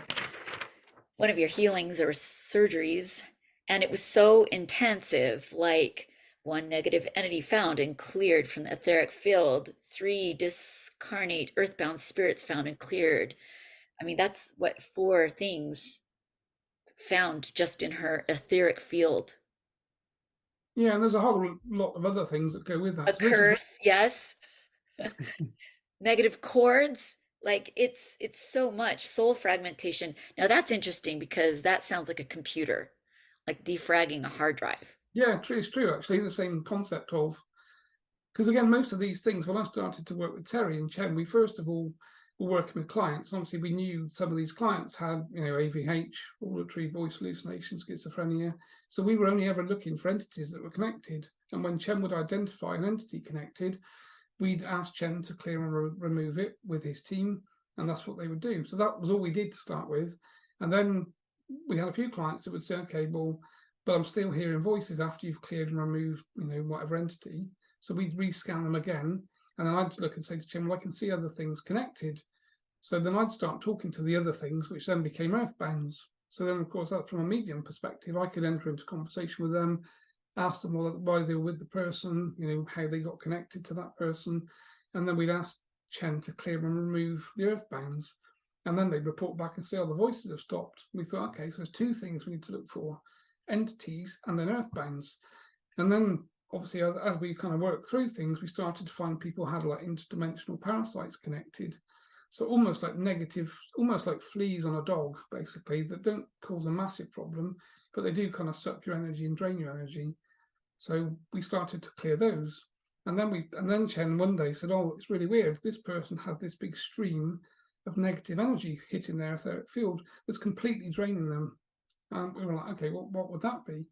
Speaker 1: healings or surgeries, and it was so intensive, like 1 negative entity found and cleared from the etheric field, 3 discarnate earthbound spirits found and cleared. I mean, that's what 4 things found just in her etheric field.
Speaker 2: Yeah, and there's a whole lot of other things that go with
Speaker 1: A
Speaker 2: that. So this is
Speaker 1: curse, yes. Negative chords, like it's so much soul fragmentation. Now that's interesting because that sounds like a computer, like defragging a hard drive.
Speaker 2: yeah, it's true actually. The same concept of, because again, most of these things, when I started to work with Terry and Chen, we first of all were working with clients. Obviously, we knew some of these clients had, you know, AVH, auditory voice hallucination, schizophrenia. So we were only ever looking for entities that were connected. And when Chen would identify an entity connected, we'd ask Chen to clear and remove it with his team, and that's what they would do. So that was all we did to start with. And then we had a few clients that would say, okay, well, but I'm still hearing voices after you've cleared and removed, you know, whatever entity. So we'd rescan them again, and then I'd look and say to Chen, well, I can see other things connected. So then I'd start talking to the other things, which then became earthbounds. So then, of course, that from a medium perspective, I could enter into conversation with them, ask them why they were with the person, you know, how they got connected to that person. And then we'd ask Chen to clear and remove the earthbounds. And then they'd report back and say, oh, the voices have stopped. We thought, okay, so there's 2 things we need to look for, entities and then earthbounds. And then obviously, as we kind of worked through things, we started to find people had like interdimensional parasites connected. So almost like negative, almost like fleas on a dog, basically, that don't cause a massive problem, but they do kind of suck your energy and drain your energy. So we started to clear those. And then Chen one day said, oh, it's really weird. This person has this big stream of negative energy hitting their etheric field that's completely draining them. And we were like, okay, well, what would that be?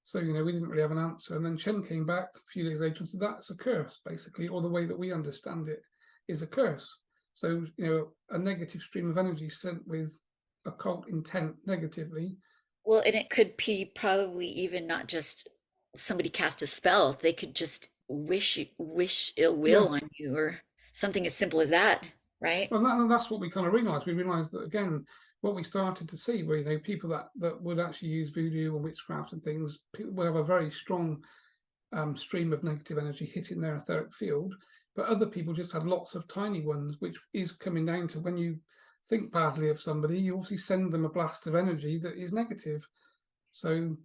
Speaker 2: So, you know, we didn't really have an answer. And then Chen came back a few days later and said, that's a curse, basically, or the way that we understand it is a curse. So, you know, a negative stream of energy sent with occult intent negatively.
Speaker 1: Well, and it could be probably even not just somebody cast a spell. They could just wish ill will
Speaker 2: Yeah.
Speaker 1: on you or something as simple as that, right?
Speaker 2: Well, that's what we kind of realized. We realized that, again, what we started to see were, you know, people that would actually use voodoo or witchcraft and things, people would have a very strong stream of negative energy hitting their etheric field, but other people just had lots of tiny ones, which is coming down to when you think badly of somebody, you obviously send them a blast of energy that is negative. So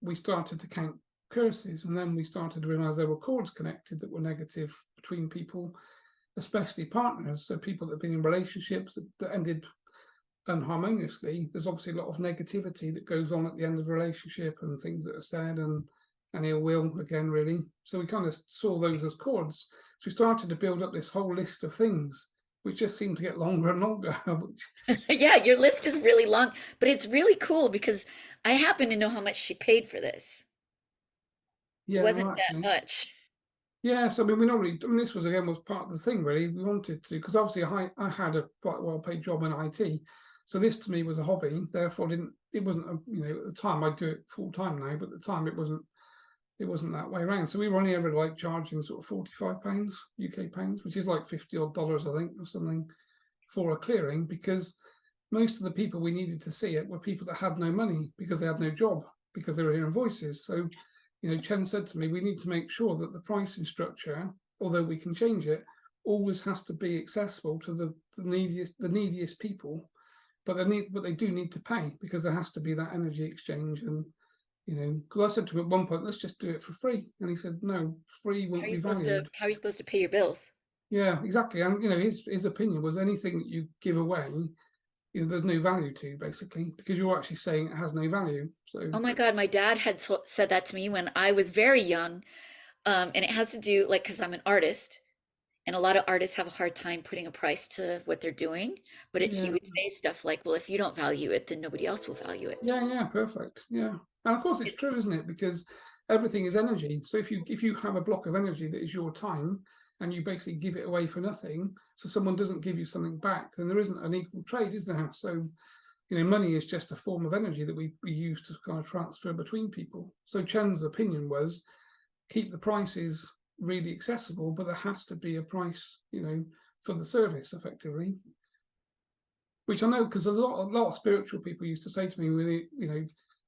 Speaker 2: we started to count curses. And then we started to realize there were cords connected that were negative between people, especially partners. So people that have been in relationships that ended unharmoniously, there's obviously a lot of negativity that goes on at the end of a relationship, and things that are said, and ill will again, really. So we kind of saw those as cords. So we started to build up this whole list of things, which just seemed to get longer and longer. Which,
Speaker 1: Yeah, your list is really long, but it's really cool because I happen to know how much she paid for this. It
Speaker 2: yeah,
Speaker 1: wasn't
Speaker 2: right.
Speaker 1: that
Speaker 2: Okay.
Speaker 1: much.
Speaker 2: Yeah, so I mean, we normally, I mean, this was again was part of the thing, really. We wanted to, because obviously I had a quite well-paid job in IT, so this to me was a hobby. Therefore, it wasn't a, at the time I do it full time now, but at the time it wasn't that way around. So we were only ever like charging sort of £45 UK pounds, which is like $50 odd, I think, or something, for a clearing, because most of the people we needed to see it were people that had no money because they had no job, because they were hearing voices. So Chen said to me, we need to make sure that the pricing structure, although we can change it, always has to be accessible to the neediest people. But they do need to pay, because there has to be that energy exchange. And because I said to him at one point, let's just do it for free, and he said, no, free
Speaker 1: How are
Speaker 2: won't
Speaker 1: you
Speaker 2: be
Speaker 1: supposed to
Speaker 2: valued.
Speaker 1: how are you supposed to pay your bills?
Speaker 2: Yeah, exactly. And his opinion was anything that you give away, there's no value to, basically, because you're actually saying it has no value. So
Speaker 1: Oh my God, my dad had said that to me when I was very young. And it has to do like because I'm an artist, and a lot of artists have a hard time putting a price to what they're doing. But he
Speaker 2: yeah,
Speaker 1: would say stuff like, "Well, if you don't value it, then nobody else will value it."
Speaker 2: yeah, perfect. Yeah, and of course it's
Speaker 1: It-
Speaker 2: true, isn't it? Because everything is energy. So if you have a block of energy that is your time, and you basically give it away for nothing, so someone doesn't give you something back, then there isn't an equal trade, is there? So money is just a form of energy that we use to kind of transfer between people. So Chen's opinion was keep the prices really accessible, but there has to be a price, for the service, effectively. Which I know, because a lot of spiritual people used to say to me, really,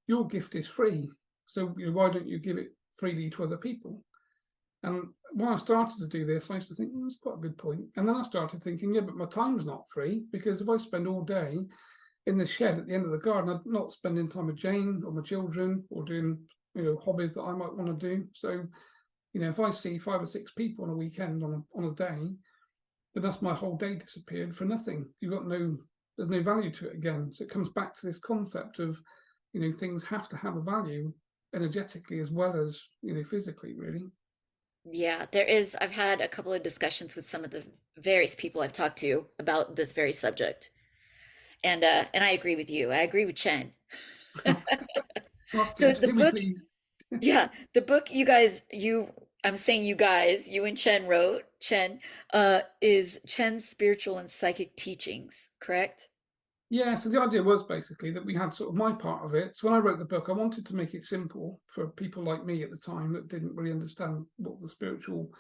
Speaker 2: your gift is free, so why don't you give it freely to other people? And when I started to do this, I used to think, that's quite a good point. And then I started thinking, yeah, but my time's not free, because if I spend all day in the shed at the end of the garden, I'm not spending time with Jane or my children, or doing hobbies that I might want to do. So if I see 5 or 6 people on a weekend on a day, then that's my whole day disappeared for nothing. There's no value to it again. So it comes back to this concept of things have to have a value energetically as well as physically, really.
Speaker 1: Yeah, there is. I've had a couple of discussions with some of the various people I've talked to about this very subject, and I agree with you. I agree with Chen.
Speaker 2: That's
Speaker 1: So
Speaker 2: good.
Speaker 1: the
Speaker 2: He'll be
Speaker 1: book,
Speaker 2: pleased.
Speaker 1: yeah, the book I'm saying you guys, you and Chen wrote, is Chen's Spiritual and Psychic Teachings, correct?
Speaker 2: Yeah, so the idea was basically that we had sort of my part of it. So when I wrote the book, I wanted to make it simple for people like me at the time that didn't really understand what the spiritual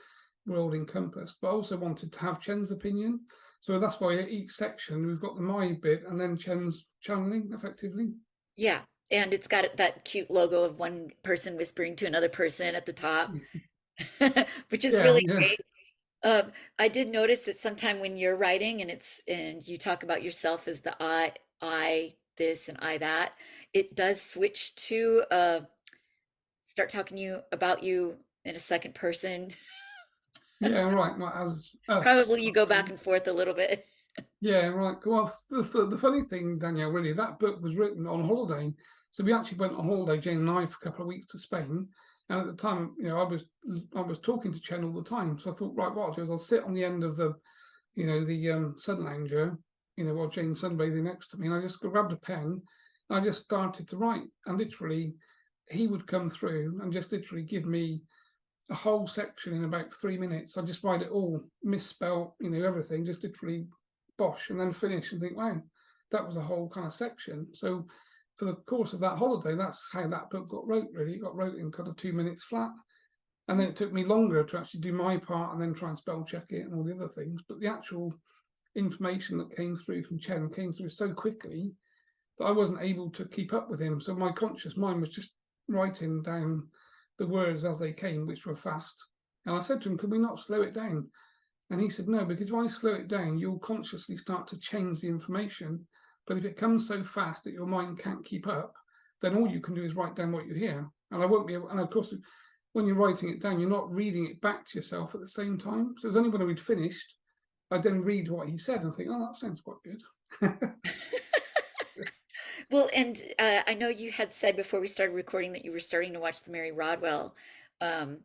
Speaker 2: world encompassed, but I also wanted to have Chen's opinion. So that's why each section we've got the my bit and then Chen's channeling, effectively.
Speaker 1: Yeah, and it's got that cute logo of one person whispering to another person at the top, which is
Speaker 2: Yeah,
Speaker 1: really
Speaker 2: yeah.
Speaker 1: great. I did notice that sometime when you're writing and you talk about yourself as the I this and I that, it does switch to start talking you about you in a second person.
Speaker 2: Yeah, right. Like as us.
Speaker 1: Probably you go back and forth a little bit.
Speaker 2: Yeah, right. Well, the funny thing, Danielle, really, that book was written on holiday. So we actually went on holiday, Jane and I, for a couple of weeks to Spain. And at the time, I was talking to Chen all the time. So I thought, right, what I'll do is I'll sit on the end of the sun lounger, while Jane's sunbathing next to me, and I just grabbed a pen. And I just started to write, and literally, he would come through and just literally give me a whole section in about 3 minutes. I just write it all, misspelt, everything, just literally bosh, and then finish and think, wow, that was a whole kind of section. So for the course of that holiday, that's how that book got wrote, really. It got wrote in kind of 2 minutes flat. And then it took me longer to actually do my part and then try and spell check it and all the other things. But the actual information that came through from Chen came through so quickly that I wasn't able to keep up with him. So my conscious mind was just writing down the words as they came, which were fast. And I said to him, could we not slow it down? And he said, no, because if I slow it down, you'll consciously start to change the information. But if it comes so fast that your mind can't keep up, then all you can do is write down what you hear. and I won't be able. And of course, when you're writing it down, you're not reading it back to yourself at the same time. So it was only when we'd finished, I'd then read what he said and think, oh, that sounds quite good.
Speaker 1: Well, and I know you had said before we started recording that you were starting to watch the Mary Rodwell um,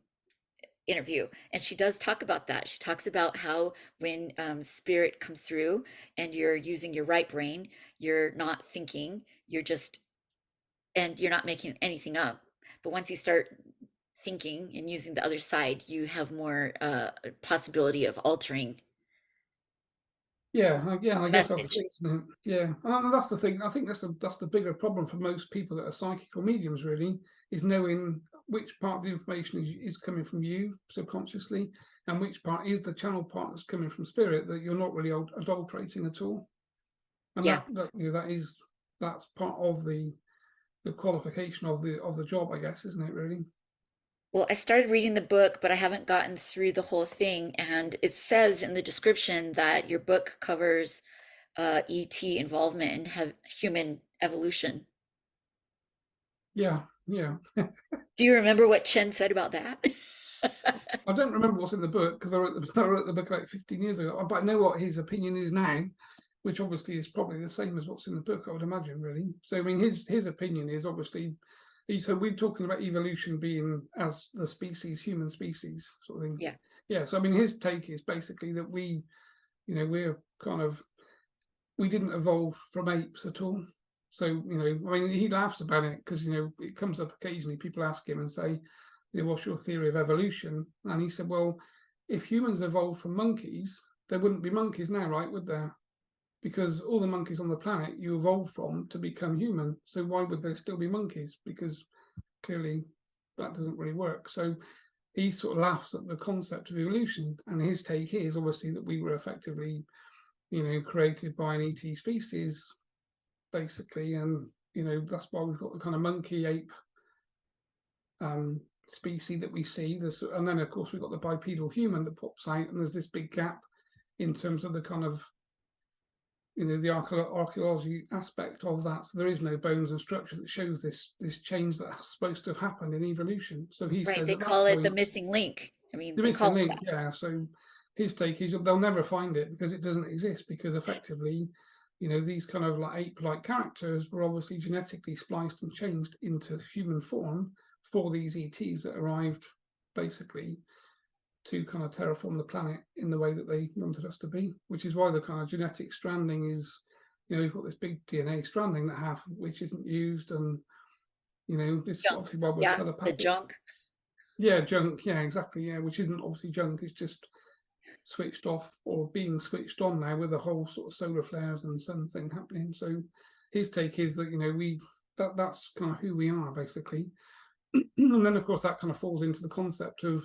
Speaker 1: interview, and she does talk about that. She talks about how when spirit comes through and you're using your right brain, you're not thinking, you're just, and you're not making anything up. But once you start thinking and using the other side, you have more possibility of altering
Speaker 2: Yeah,
Speaker 1: the
Speaker 2: I guess that's the
Speaker 1: message.
Speaker 2: thing, isn't it? Yeah, and that's the thing. I think that's the bigger problem for most people that are psychic or mediums. Really, is knowing which part of the information is coming from you subconsciously, and which part is the channel part that's coming from spirit that you're not really adulterating at all. And
Speaker 1: Yeah.
Speaker 2: that's part of the qualification of the job, I guess, isn't it? Really?
Speaker 1: Well, I started reading the book, but I haven't gotten through the whole thing. And it says in the description that your book covers ET involvement in human evolution.
Speaker 2: Yeah, yeah.
Speaker 1: Do you remember what Chen said about that?
Speaker 2: I don't remember what's in the book because I wrote the book about 15 years ago. But I know what his opinion is now, which obviously is probably the same as what's in the book, I would imagine, really. So I mean, his opinion is obviously. So we're talking about evolution being as the species, human species, sort of thing.
Speaker 1: Yeah.
Speaker 2: Yeah. So I mean, his take is basically that we're kind of we didn't evolve from apes at all. So I mean, he laughs about it because it comes up occasionally. People ask him and say, what's your theory of evolution? And he said, well, if humans evolved from monkeys, there wouldn't be monkeys now, right? Would there? Because all the monkeys on the planet you evolved from to become human. So why would there still be monkeys? Because clearly that doesn't really work. So he sort of laughs at the concept of evolution. And his take is obviously that we were effectively, created by an ET species, basically. And, that's why we've got the kind of monkey ape species that we see. And then, of course, we've got the bipedal human that pops out, and there's this big gap in terms of the kind of the archaeology aspect of that. So there is no bones and structure that shows this change that's supposed to have happened in evolution. So he
Speaker 1: Right.
Speaker 2: says
Speaker 1: They
Speaker 2: at that
Speaker 1: call it the
Speaker 2: point,
Speaker 1: missing link. I mean,
Speaker 2: the
Speaker 1: they call
Speaker 2: missing
Speaker 1: it
Speaker 2: link,
Speaker 1: that.
Speaker 2: yeah. So his take is they'll never find it because it doesn't exist, because effectively, these kind of like ape-like characters were obviously genetically spliced and changed into human form for these ETs that arrived basically to kind of terraform the planet in the way that they wanted us to be, which is why the kind of genetic stranding is, you've got this big DNA stranding that half of which isn't used, and it's
Speaker 1: Junk.
Speaker 2: obviously why we're
Speaker 1: Yeah. The
Speaker 2: telepathic.
Speaker 1: junk.
Speaker 2: Yeah, junk. Yeah, exactly. Yeah, which isn't obviously junk. It's just switched off or being switched on now with the whole sort of solar flares and sun thing happening. So his take is that that's kind of who we are basically. And then of course that kind of falls into the concept of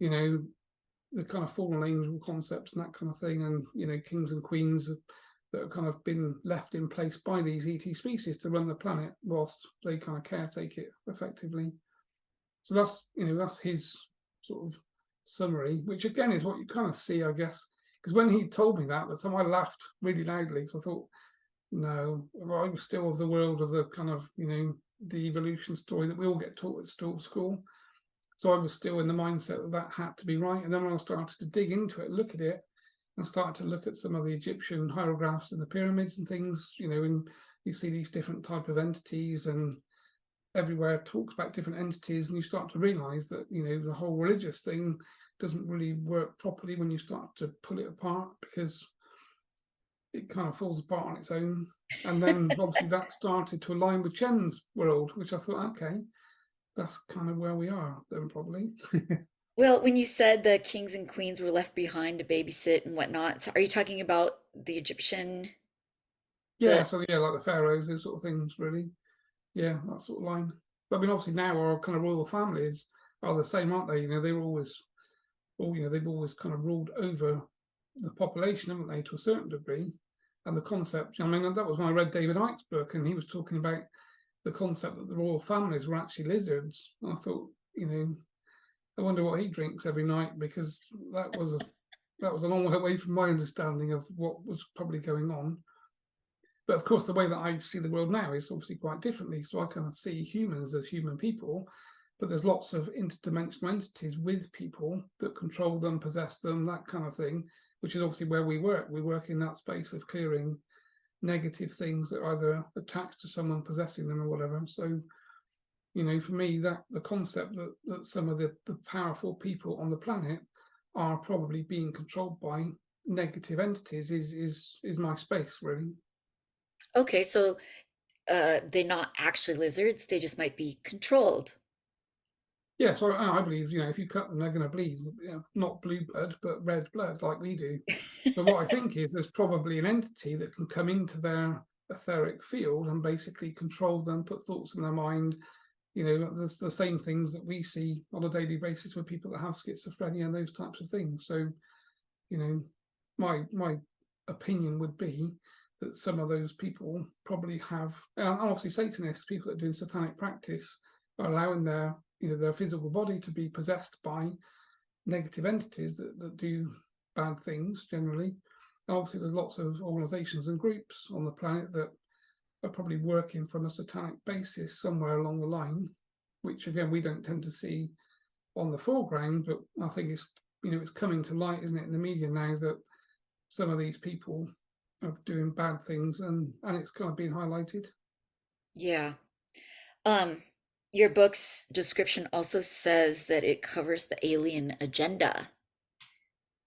Speaker 2: the kind of fallen angel concept and that kind of thing, and kings and queens that have kind of been left in place by these ET species to run the planet whilst they kind of caretake it effectively. So that's his sort of summary, which again is what you kind of see, I guess, because when he told me that, at the time I laughed really loudly because I thought, no, I was still of the world of the kind of the evolution story that we all get taught at school. So I was still in the mindset that that had to be right. And then when I started to dig into it, look at it, and started to look at some of the Egyptian hieroglyphs and the pyramids and things, and you see these different type of entities, and everywhere talks about different entities, and you start to realize that the whole religious thing doesn't really work properly when you start to pull it apart, because it kind of falls apart on its own. And then obviously that started to align with Chen's world, which I thought, okay, that's kind of where we are then, probably.
Speaker 1: Well, when you said the kings and queens were left behind to babysit and whatnot, so are you talking about the Egyptian,
Speaker 2: Yeah,
Speaker 1: the
Speaker 2: so yeah, like the pharaohs, those sort of things, really. Yeah, that sort of line. But I mean, obviously now our kind of royal families are the same, aren't they? They were always, or they've always kind of ruled over the population, haven't they, to a certain degree? And the concept, I mean, that was when I read David Icke's book, and he was talking about the concept that the royal families were actually lizards. And I thought, I wonder what he drinks every night, because that was a long way away from my understanding of what was probably going on. But of course, the way that I see the world now is obviously quite differently. So I kind of see humans as human people, but there's lots of interdimensional entities with people that control them, possess them, that kind of thing, which is obviously where we work. We work in that space of clearing negative things that are either attached to someone possessing them or whatever. So, you know, for me, that the concept that some of the powerful people on the planet are probably being controlled by negative entities is my space, really.
Speaker 1: Okay, so they're not actually lizards, they just might be controlled.
Speaker 2: Yeah, so I believe, you know, if you cut them, they're going to bleed. You know, not blue blood, but red blood, like we do. But what I think is there's probably an entity that can come into their etheric field and basically control them, put thoughts in their mind. You know, there's the same things that we see on a daily basis with people that have schizophrenia and those types of things. So, you know, my opinion would be that some of those people probably have, and obviously Satanists, people that are doing satanic practice, are allowing their, you know, their physical body to be possessed by negative entities that do bad things generally. And obviously there's lots of organizations and groups on the planet that are probably working from a satanic basis somewhere along the line, which again we don't tend to see on the foreground, but I think it's, you know, it's coming to light, isn't it, in the media now, that some of these people are doing bad things, and it's kind of being highlighted.
Speaker 1: Yeah. Um, your book's description also says that it covers the alien agenda.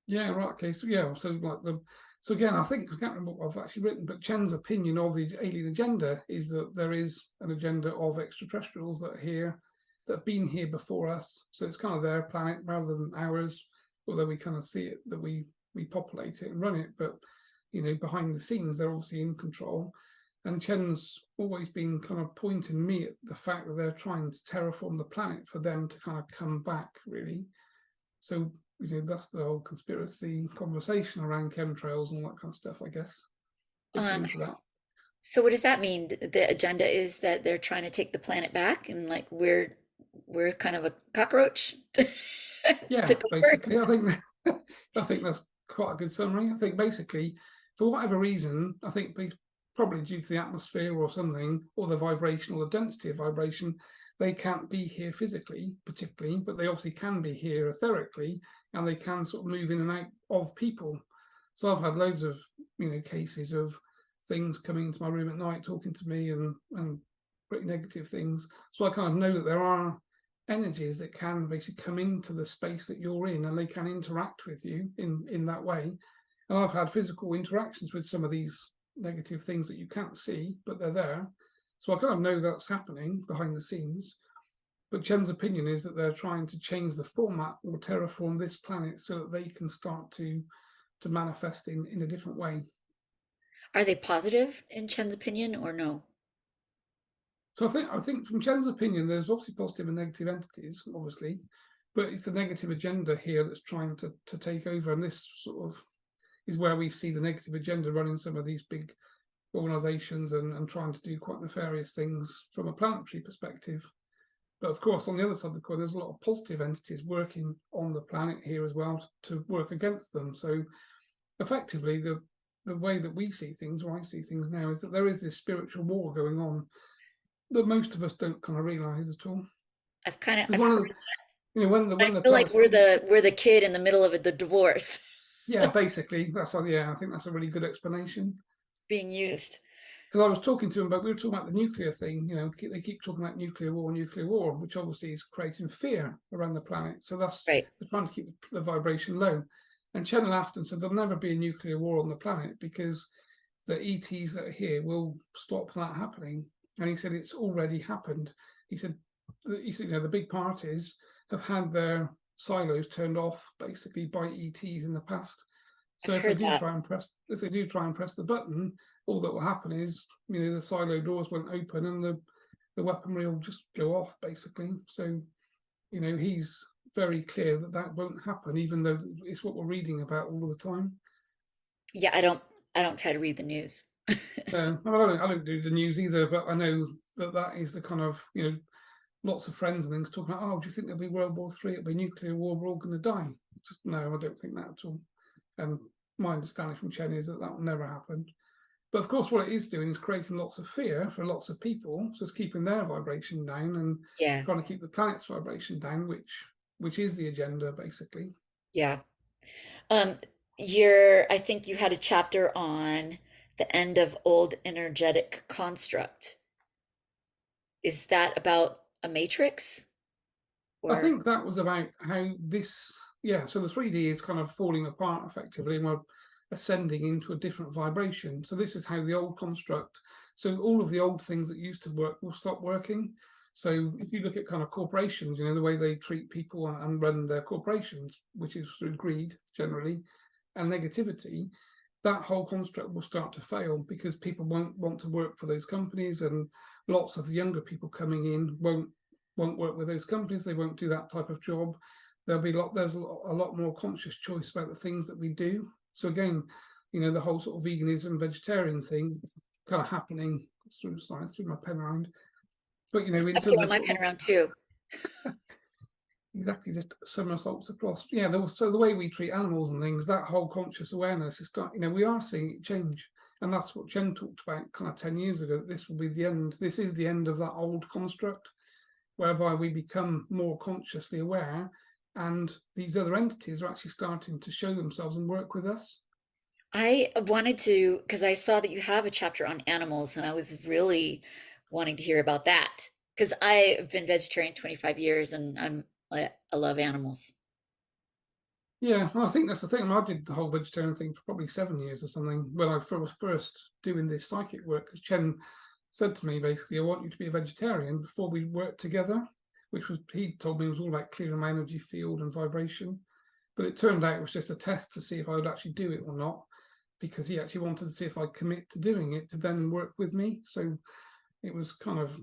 Speaker 2: Yeah, right. Okay, so yeah, so like the, so again, I think I can't remember what I've actually written, but Chen's opinion of the alien agenda is that there is an agenda of extraterrestrials that are here, that have been here before us. So it's kind of their planet rather than ours, although we kind of see it, that we populate it and run it. But you know, behind the scenes, they're obviously in control. And Chen's always been kind of pointing me at the fact that they're trying to terraform the planet for them to kind of come back, really. So, you know, that's the whole conspiracy conversation around chemtrails and all that kind of stuff, I guess, if you're
Speaker 1: Um,
Speaker 2: into that.
Speaker 1: so what does that mean? The agenda is that they're trying to take the planet back and like we're kind of a cockroach to
Speaker 2: Yeah,
Speaker 1: cover.
Speaker 2: basically, I think I think that's quite a good summary. I think basically, for whatever reason, I think probably due to the atmosphere or something, or the vibration or the density of vibration, they can't be here physically, particularly, but they obviously can be here etherically, and they can sort of move in and out of people. So I've had loads of, you know, cases of things coming into my room at night, talking to me, and pretty negative things. So I kind of know that there are energies that can basically come into the space that you're in, and they can interact with you in that way. And I've had physical interactions with some of these negative things that you can't see, but they're there. So I kind of know that's happening behind the scenes. But Chen's opinion is that they're trying to change the format or terraform this planet so that they can start to manifest in a different way.
Speaker 1: Are they positive in Chen's opinion or no?
Speaker 2: So I think from Chen's opinion, there's obviously positive and negative entities, obviously, but it's the negative agenda here that's trying to take over. And this sort of is where we see the negative agenda running some of these big organizations and trying to do quite nefarious things from a planetary perspective. But of course, on the other side of the coin, there's a lot of positive entities working on the planet here as well to work against them. So effectively, the way that we see things, or I see things now, is that there is this spiritual war going on that most of us don't kind of realize at all. Because
Speaker 1: I've
Speaker 2: one
Speaker 1: heard,
Speaker 2: of the, you know,
Speaker 1: but I
Speaker 2: when the
Speaker 1: feel like
Speaker 2: Palestinian,
Speaker 1: we're the kid in the middle of the divorce
Speaker 2: yeah, basically that's, yeah, I think that's a really good explanation.
Speaker 1: being used.
Speaker 2: Because I was talking to him about, we were talking about the nuclear thing. You know, they keep talking about nuclear war, which obviously is creating fear around the planet. So that's,
Speaker 1: Right.
Speaker 2: they're trying to keep the vibration low. And Chen laughed and said there'll never be a nuclear war on the planet because the ETs that are here will stop that happening. And he said it's already happened. He said, you know, the big parties have had their silos turned off basically by ETs in the past.
Speaker 1: I've
Speaker 2: So if they
Speaker 1: heard
Speaker 2: do
Speaker 1: that.
Speaker 2: try and press, the button, all that will happen is, you know, the silo doors won't open and the weaponry will just go off basically. So, you know, he's very clear that that won't happen, even though it's what we're reading about all the time.
Speaker 1: Yeah, I don't try to read the news.
Speaker 2: I don't do the news either, but I know that that is the kind of, you know, lots of friends and things talking about, oh, do you think there'll be World War III? It'll be nuclear war. We're all going to die. Just no, I don't think that at all. And my understanding from Chen is that that will never happen. But of course, what it is doing is creating lots of fear for lots of people. So it's keeping their vibration down and
Speaker 1: Yeah.
Speaker 2: trying to keep the planet's vibration down, which is the agenda, basically.
Speaker 1: Yeah. Um, I think you had a chapter on the end of old energetic construct. Is that about a matrix
Speaker 2: I
Speaker 1: or?
Speaker 2: think that was about how this, yeah, so the 3D is kind of falling apart effectively, and we're ascending into a different vibration. So this is how the old construct, so all of the old things that used to work will stop working. So if you look at kind of corporations, the way they treat people and run their corporations, which is through greed generally and negativity, that whole construct will start to fail because people won't want to work for those companies, and lots of the younger people coming in won't work with those companies. They won't do that type of job. There's a lot more conscious choice about the things that we do. So again, the whole sort of veganism, vegetarian thing kind of happening through science, through my pen around. But in
Speaker 1: I'm
Speaker 2: terms
Speaker 1: throwing
Speaker 2: of
Speaker 1: my
Speaker 2: sort
Speaker 1: pen
Speaker 2: of
Speaker 1: around too.
Speaker 2: exactly just somersaults across. Yeah, so the way we treat animals and things, that whole conscious awareness is we are seeing it change. And that's what Chen talked about kind of 10 years ago. This will be the end. This is the end of that old construct, whereby we become more consciously aware, and these other entities are actually starting to show themselves and work with us.
Speaker 1: I wanted to, because I saw that you have a chapter on animals, and I was really wanting to hear about that. Because I've been vegetarian 25 years and I love animals.
Speaker 2: Yeah, well, I think that's the thing. I did the whole vegetarian thing for probably 7 years or something when I was first doing this psychic work, because Chen said to me, basically, I want you to be a vegetarian before we work together, which was, he told me, it was all about clearing my energy field and vibration. But it turned out it was just a test to see if I would actually do it or not, because he actually wanted to see if I'd commit to doing it to then work with me. So it was kind of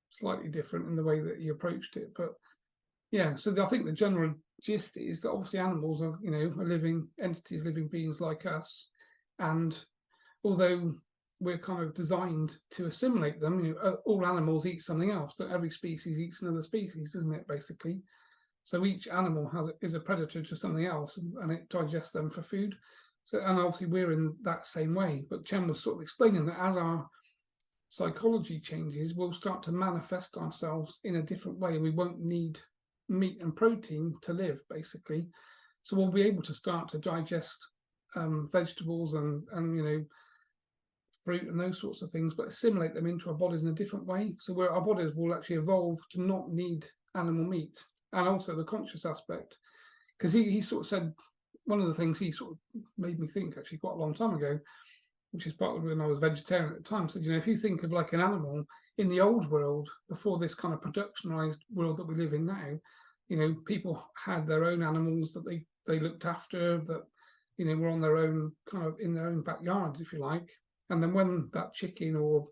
Speaker 2: slightly different in the way that he approached it. But yeah, so I think the general gist is that obviously animals are, are living entities, living beings like us. And although we're kind of designed to assimilate them, all animals eat something else. That every species eats another species, isn't it, basically? So each animal is a predator to something else, and it digests them for food. So, and obviously we're in that same way. But Chen was sort of explaining that as our psychology changes, we'll start to manifest ourselves in a different way. We won't need meat and protein to live, basically. So we'll be able to start to digest vegetables and fruit and those sorts of things, but assimilate them into our bodies in a different way. So where our bodies will actually evolve to not need animal meat, and also the conscious aspect. Because he sort of said, one of the things he sort of made me think actually quite a long time ago, which is part of when I was vegetarian at the time, said, if you think of like an animal in the old world, before this kind of productionized world that we live in now, people had their own animals that they looked after, that were on their own, kind of in their own backyards, if you like. And then when that chicken or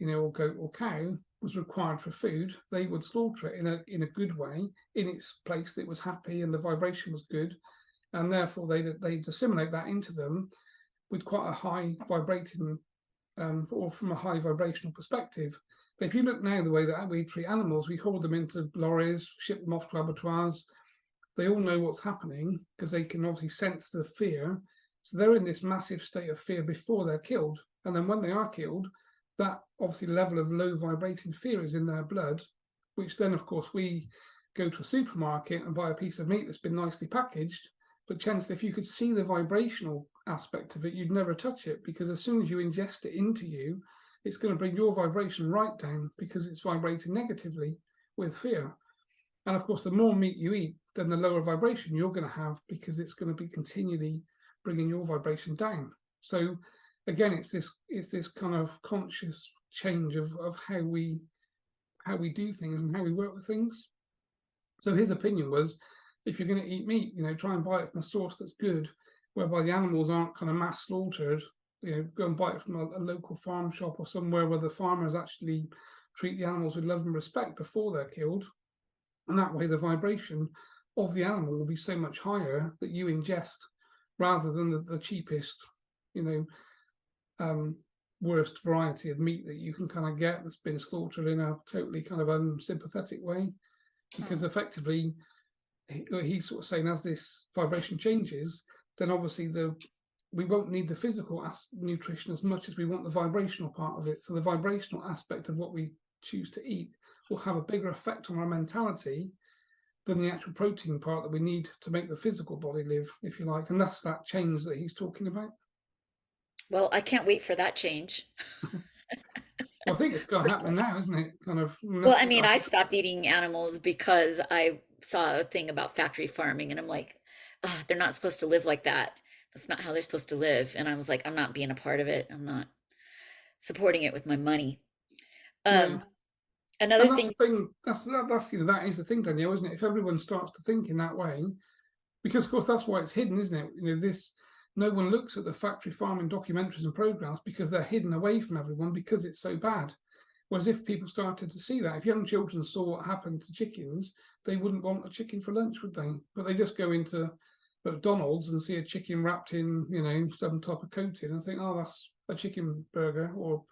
Speaker 2: or goat or cow was required for food, they would slaughter it in a good way, in its place that was happy and the vibration was good, and therefore they'd assimilate that into them with quite a high vibrating, or from a high vibrational perspective. But if you look now, the way that we treat animals, we haul them into lorries, ship them off to abattoirs. They all know what's happening because they can obviously sense the fear. So they're in this massive state of fear before they're killed. And then when they are killed, that obviously level of low vibrating fear is in their blood, which then, of course, we go to a supermarket and buy a piece of meat that's been nicely packaged. But chance, if you could see the vibrational aspect of it, you'd never touch it, because as soon as you ingest it into you, it's going to bring your vibration right down because it's vibrating negatively with fear. And of course, the more meat you eat, then the lower vibration you're going to have, because it's going to be continually bringing your vibration down. So again, it's this kind of conscious change of how we do things and how we work with things. So his opinion was, if you're going to eat meat, try and buy it from a source that's good, whereby the animals aren't kind of mass slaughtered. Go and buy it from a local farm shop or somewhere where the farmers actually treat the animals with love and respect before they're killed. And that way the vibration of the animal will be so much higher that you ingest, rather than the cheapest, worst variety of meat that you can kind of get that's been slaughtered in a totally kind of unsympathetic way. Because effectively, he's sort of saying, as this vibration changes, then obviously the we won't need the physical nutrition as much as we want the vibrational part of it. So the vibrational aspect of what we choose to eat will have a bigger effect on our mentality than the actual protein part that we need to make the physical body live, if you like. And that's that change that he's talking about.
Speaker 1: Well, I can't wait for that change.
Speaker 2: Well, I think it's going to happen
Speaker 1: Personally.
Speaker 2: now, isn't it? Kind of.
Speaker 1: Well, I mean, I stopped eating animals because I saw a thing about factory farming, and I'm like, oh, they're not supposed to live like that. That's not how they're supposed to live. And I was like, I'm not being a part of it. I'm not supporting it with my money.
Speaker 2: Yeah.
Speaker 1: Um, Another
Speaker 2: And that's
Speaker 1: thing,
Speaker 2: the thing. That's that is the thing, Danielle, isn't it? If everyone starts to think in that way, because of course that's why it's hidden, isn't it? This no one looks at the factory farming documentaries and programs because they're hidden away from everyone because it's so bad. Whereas if people started to see that, if young children saw what happened to chickens, they wouldn't want a chicken for lunch, would they? But they just go into McDonald's and see a chicken wrapped in, some type of coating and think, oh, that's a chicken burger or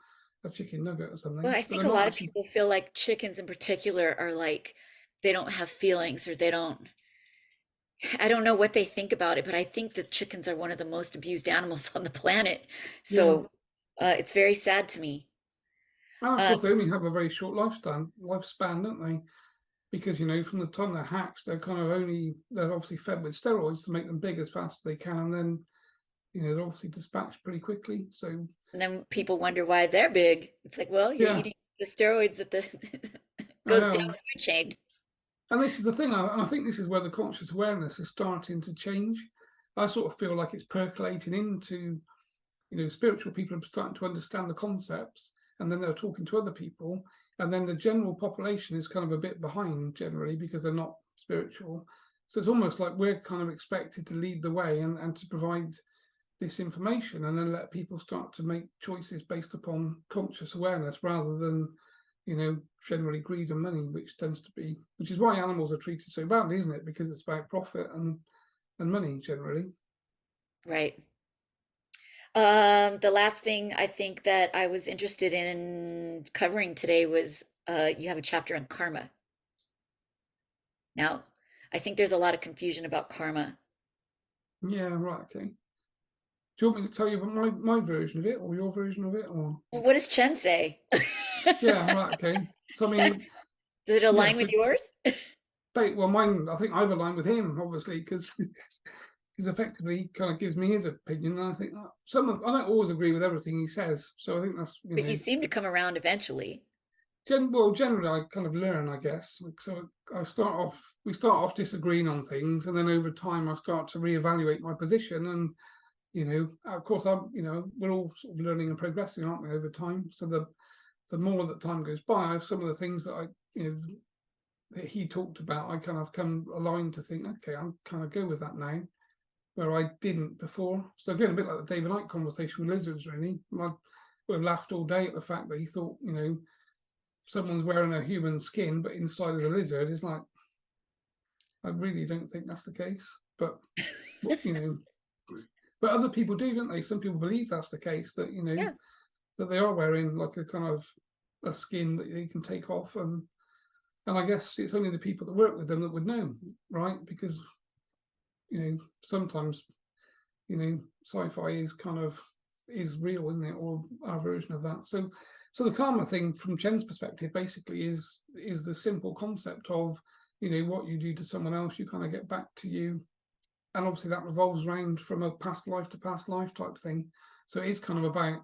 Speaker 2: a chicken nugget or
Speaker 1: well,
Speaker 2: something.
Speaker 1: I
Speaker 2: But
Speaker 1: think
Speaker 2: they're
Speaker 1: a
Speaker 2: not
Speaker 1: lot of
Speaker 2: actually.
Speaker 1: people feel like chickens in particular are like, they don't have feelings or they don't, I don't know what they think about it, but I think that chickens are one of the most abused animals on the planet.
Speaker 2: Yeah.
Speaker 1: So it's very sad to me.
Speaker 2: And of
Speaker 1: Uh,
Speaker 2: course, they only have a very short lifespan, don't they? Because from the time they're hatched, they're obviously fed with steroids to make them big as fast as they can, and then they're obviously dispatched pretty quickly. So
Speaker 1: and then people wonder why they're big. It's like, well, you're
Speaker 2: yeah,
Speaker 1: eating the steroids that the
Speaker 2: I
Speaker 1: goes down
Speaker 2: know.
Speaker 1: the food chain.
Speaker 2: And this is the thing. I think this is where the conscious awareness is starting to change. I sort of feel like it's percolating into spiritual people are starting to understand the concepts, and then they're talking to other people, and then the general population is kind of a bit behind generally because they're not spiritual. So it's almost like we're kind of expected to lead the way and to provide this information, and then let people start to make choices based upon conscious awareness rather than generally greed and money, which is why animals are treated so badly, isn't it? Because it's about profit and money generally.
Speaker 1: Right. The last thing I think that I was interested in covering today was you have a chapter on karma. Now, I think there's a lot of confusion about karma.
Speaker 2: Yeah, right. Okay. Do you want me to tell you about my version of it or your version of it, or?
Speaker 1: Well, what does Chen say?
Speaker 2: Yeah, right. Okay. So I mean,
Speaker 1: Does it
Speaker 2: yeah.
Speaker 1: align
Speaker 2: So
Speaker 1: with yours?
Speaker 2: well, mine. I think I've aligned with him obviously because he's effectively kind of gives me his opinion, and I think I don't always agree with everything he says. So I think that's
Speaker 1: But you seem to come around eventually.
Speaker 2: generally I kind of learn, I guess. So we start off disagreeing on things, and then over time I start to reevaluate my position, and of course we're all sort of learning and progressing, aren't we, over time? So the more that time goes by, some of the things that that he talked about, I kind of come aligned to think, okay, I'm kind of go with that now, where I didn't before. So again, a bit like the David Icke conversation with lizards, really. I would have laughed all day at the fact that he thought, someone's wearing a human skin, but inside is a lizard. It's like, I really don't think that's the case. But, but other people do, don't they? Some people believe that's the case, that,
Speaker 1: Yeah.
Speaker 2: that they are wearing like a kind of a skin that they can take off. And I guess it's only the people that work with them that would know, right? Because, sometimes, sci-fi is real, isn't it? Or our version of that. So the karma thing from Chen's perspective basically is the simple concept of, what you do to someone else, you kind of get back to you. And obviously that revolves around from a past life to past life type thing. So it is kind of about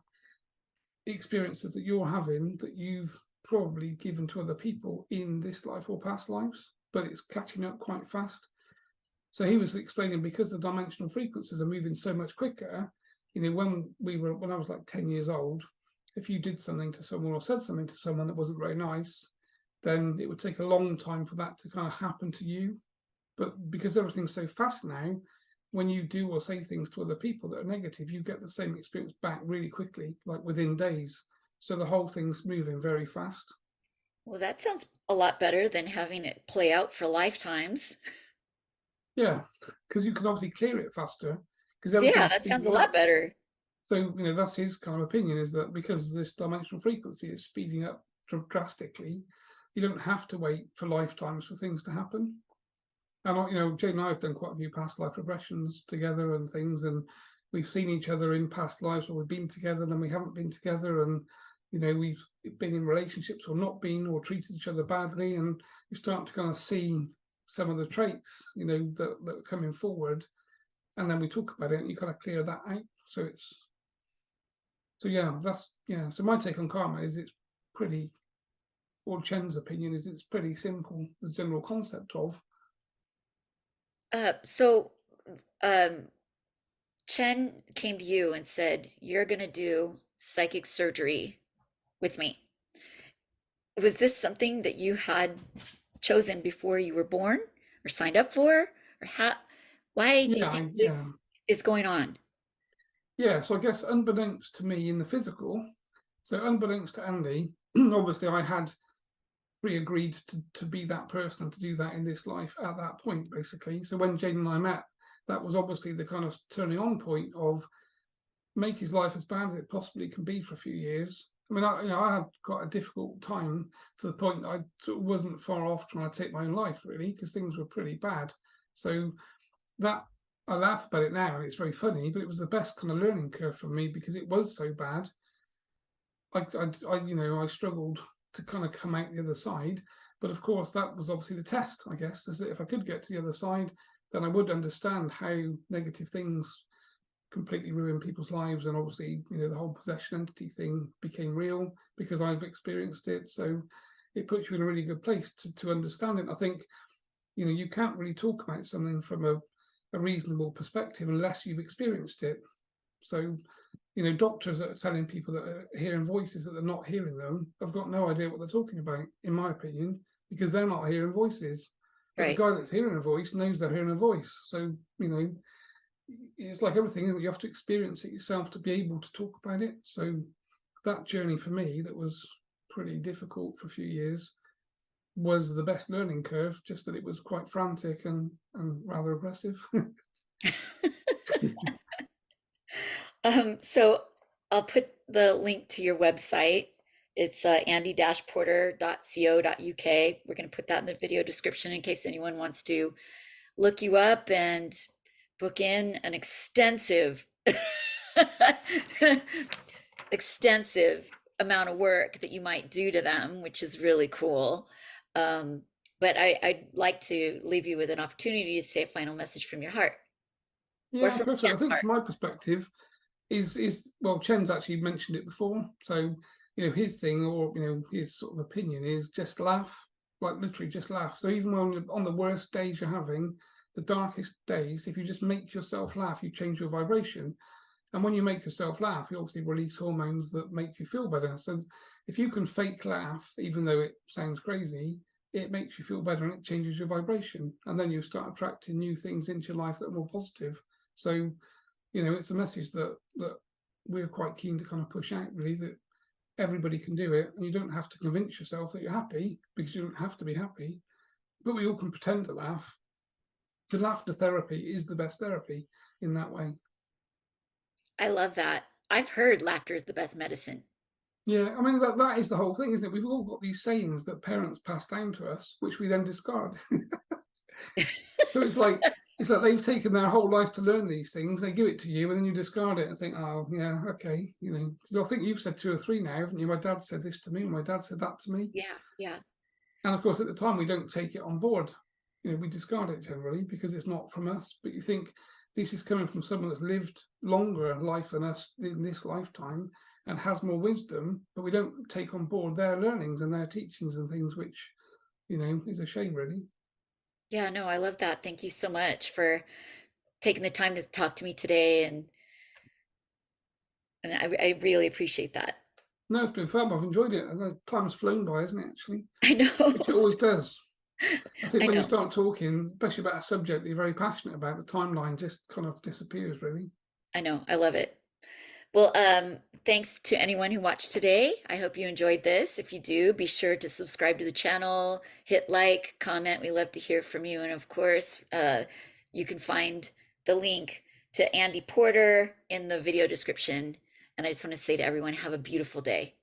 Speaker 2: experiences that you're having that you've probably given to other people in this life or past lives, but it's catching up quite fast. So he was explaining, because the dimensional frequencies are moving so much quicker, when I was like 10 years old, if you did something to someone or said something to someone that wasn't very nice, then it would take a long time for that to kind of happen to you. But because everything's so fast now, when you do or say things to other people that are negative, you get the same experience back really quickly, like within days. So the whole thing's moving very fast.
Speaker 1: Well, that sounds a lot better than having it play out for lifetimes.
Speaker 2: Yeah, because you can obviously clear it faster because
Speaker 1: Yeah,
Speaker 2: everything's
Speaker 1: that sounds a
Speaker 2: speeding
Speaker 1: lot
Speaker 2: up.
Speaker 1: better.
Speaker 2: So, that's his kind of opinion, is that because this dimensional frequency is speeding up drastically, you don't have to wait for lifetimes for things to happen. And, Jane and I have done quite a few past life regressions together and things, and we've seen each other in past lives, or we've been together, then we haven't been together, and we've been in relationships or not been, or treated each other badly, and you start to kind of see some of the traits, that are coming forward, and then we talk about it, and you kind of clear that out. So my take on karma is it's pretty, or Chen's opinion is it's pretty simple, the general concept of.
Speaker 1: So um, Chen came to you and said, "You're going to do psychic surgery with me." Was this something that you had chosen before you were born or signed up for? Or why do you think
Speaker 2: Yeah.
Speaker 1: this is going on?
Speaker 2: Yeah, so I guess unbeknownst to me in the physical, so unbeknownst to Andy, obviously I had pre-agreed to be that person and to do that in this life at that point, basically. So when Jane and I met, that was obviously the kind of turning on point of make his life as bad as it possibly can be for a few years. I mean, I had quite a difficult time, to the point that I sort of wasn't far off trying to take my own life, really, because things were pretty bad. So that, I laugh about it now and it's very funny, but it was the best kind of learning curve for me because it was so bad. I struggled to kind of come out the other side, but of course that was obviously the test, I guess, is that if I could get to the other side, then I would understand how negative things completely ruin people's lives, and obviously the whole possession entity thing became real because I've experienced it. So it puts you in a really good place to understand it. I think you can't really talk about something from a reasonable perspective unless you've experienced it. So doctors that are telling people that are hearing voices that they're not hearing them have got no idea what they're talking about, in my opinion, because they're not hearing voices. But the
Speaker 1: Right.
Speaker 2: guy that's hearing a voice knows they're hearing a voice. So it's like everything, isn't it? You have to experience it yourself to be able to talk about it. So that journey for me, that was pretty difficult for a few years, was the best learning curve, just that it was quite frantic and rather aggressive.
Speaker 1: So I'll put the link to your website. It's andy-porter.co.uk. We're going to put that in the video description in case anyone wants to look you up and book in an extensive extensive amount of work that you might do to them, which is really cool. Um, but I'd like to leave you with an opportunity to say a final message from your heart or
Speaker 2: Yeah,
Speaker 1: from
Speaker 2: perfect. I
Speaker 1: Ken's
Speaker 2: think
Speaker 1: heart.
Speaker 2: from my perspective, is well, Chen's actually mentioned it before. So his thing, or his sort of opinion is just laugh, like literally just laugh. So even when you're on the worst days you're having, the darkest days, if you just make yourself laugh, you change your vibration. And when you make yourself laugh, you obviously release hormones that make you feel better. So if you can fake laugh, even though it sounds crazy, it makes you feel better and it changes your vibration. And then you start attracting new things into your life that are more positive. So it's a message that we're quite keen to kind of push out, really, that everybody can do it, and you don't have to convince yourself that you're happy, because you don't have to be happy, but we all can pretend to laugh. So laughter therapy is the best therapy in that way.
Speaker 1: I love that. I've heard laughter is the best medicine.
Speaker 2: Yeah, I mean, that is the whole thing, isn't it? We've all got these sayings that parents pass down to us, which we then discard. So it's like they've taken their whole life to learn these things. They give it to you, and then you discard it and think, "Oh, yeah, okay." I think you've said two or three now, haven't you? My dad said this to me. My dad said that to me.
Speaker 1: Yeah, yeah.
Speaker 2: And of course, at the time, we don't take it on board. We discard it generally because it's not from us. But you think this is coming from someone that's lived longer life than us in this lifetime and has more wisdom, but we don't take on board their learnings and their teachings and things, which is a shame, really.
Speaker 1: Yeah, no, I love that. Thank you so much for taking the time to talk to me today, and I really appreciate that.
Speaker 2: No, it's been fun. I've enjoyed it. And the time's flown by, isn't it, actually?
Speaker 1: I
Speaker 2: Which it
Speaker 1: know.
Speaker 2: always does. I think
Speaker 1: I
Speaker 2: when you
Speaker 1: know.
Speaker 2: start talking, especially about a subject that you're very passionate about, the timeline just kind of disappears, really.
Speaker 1: I know. I love it. Well, thanks to anyone who watched today. I hope you enjoyed this. If you do, be sure to subscribe to the channel, hit like, comment. We love to hear from you. And of course, you can find the link to Andy Porter in the video description. And I just want to say to everyone, have a beautiful day.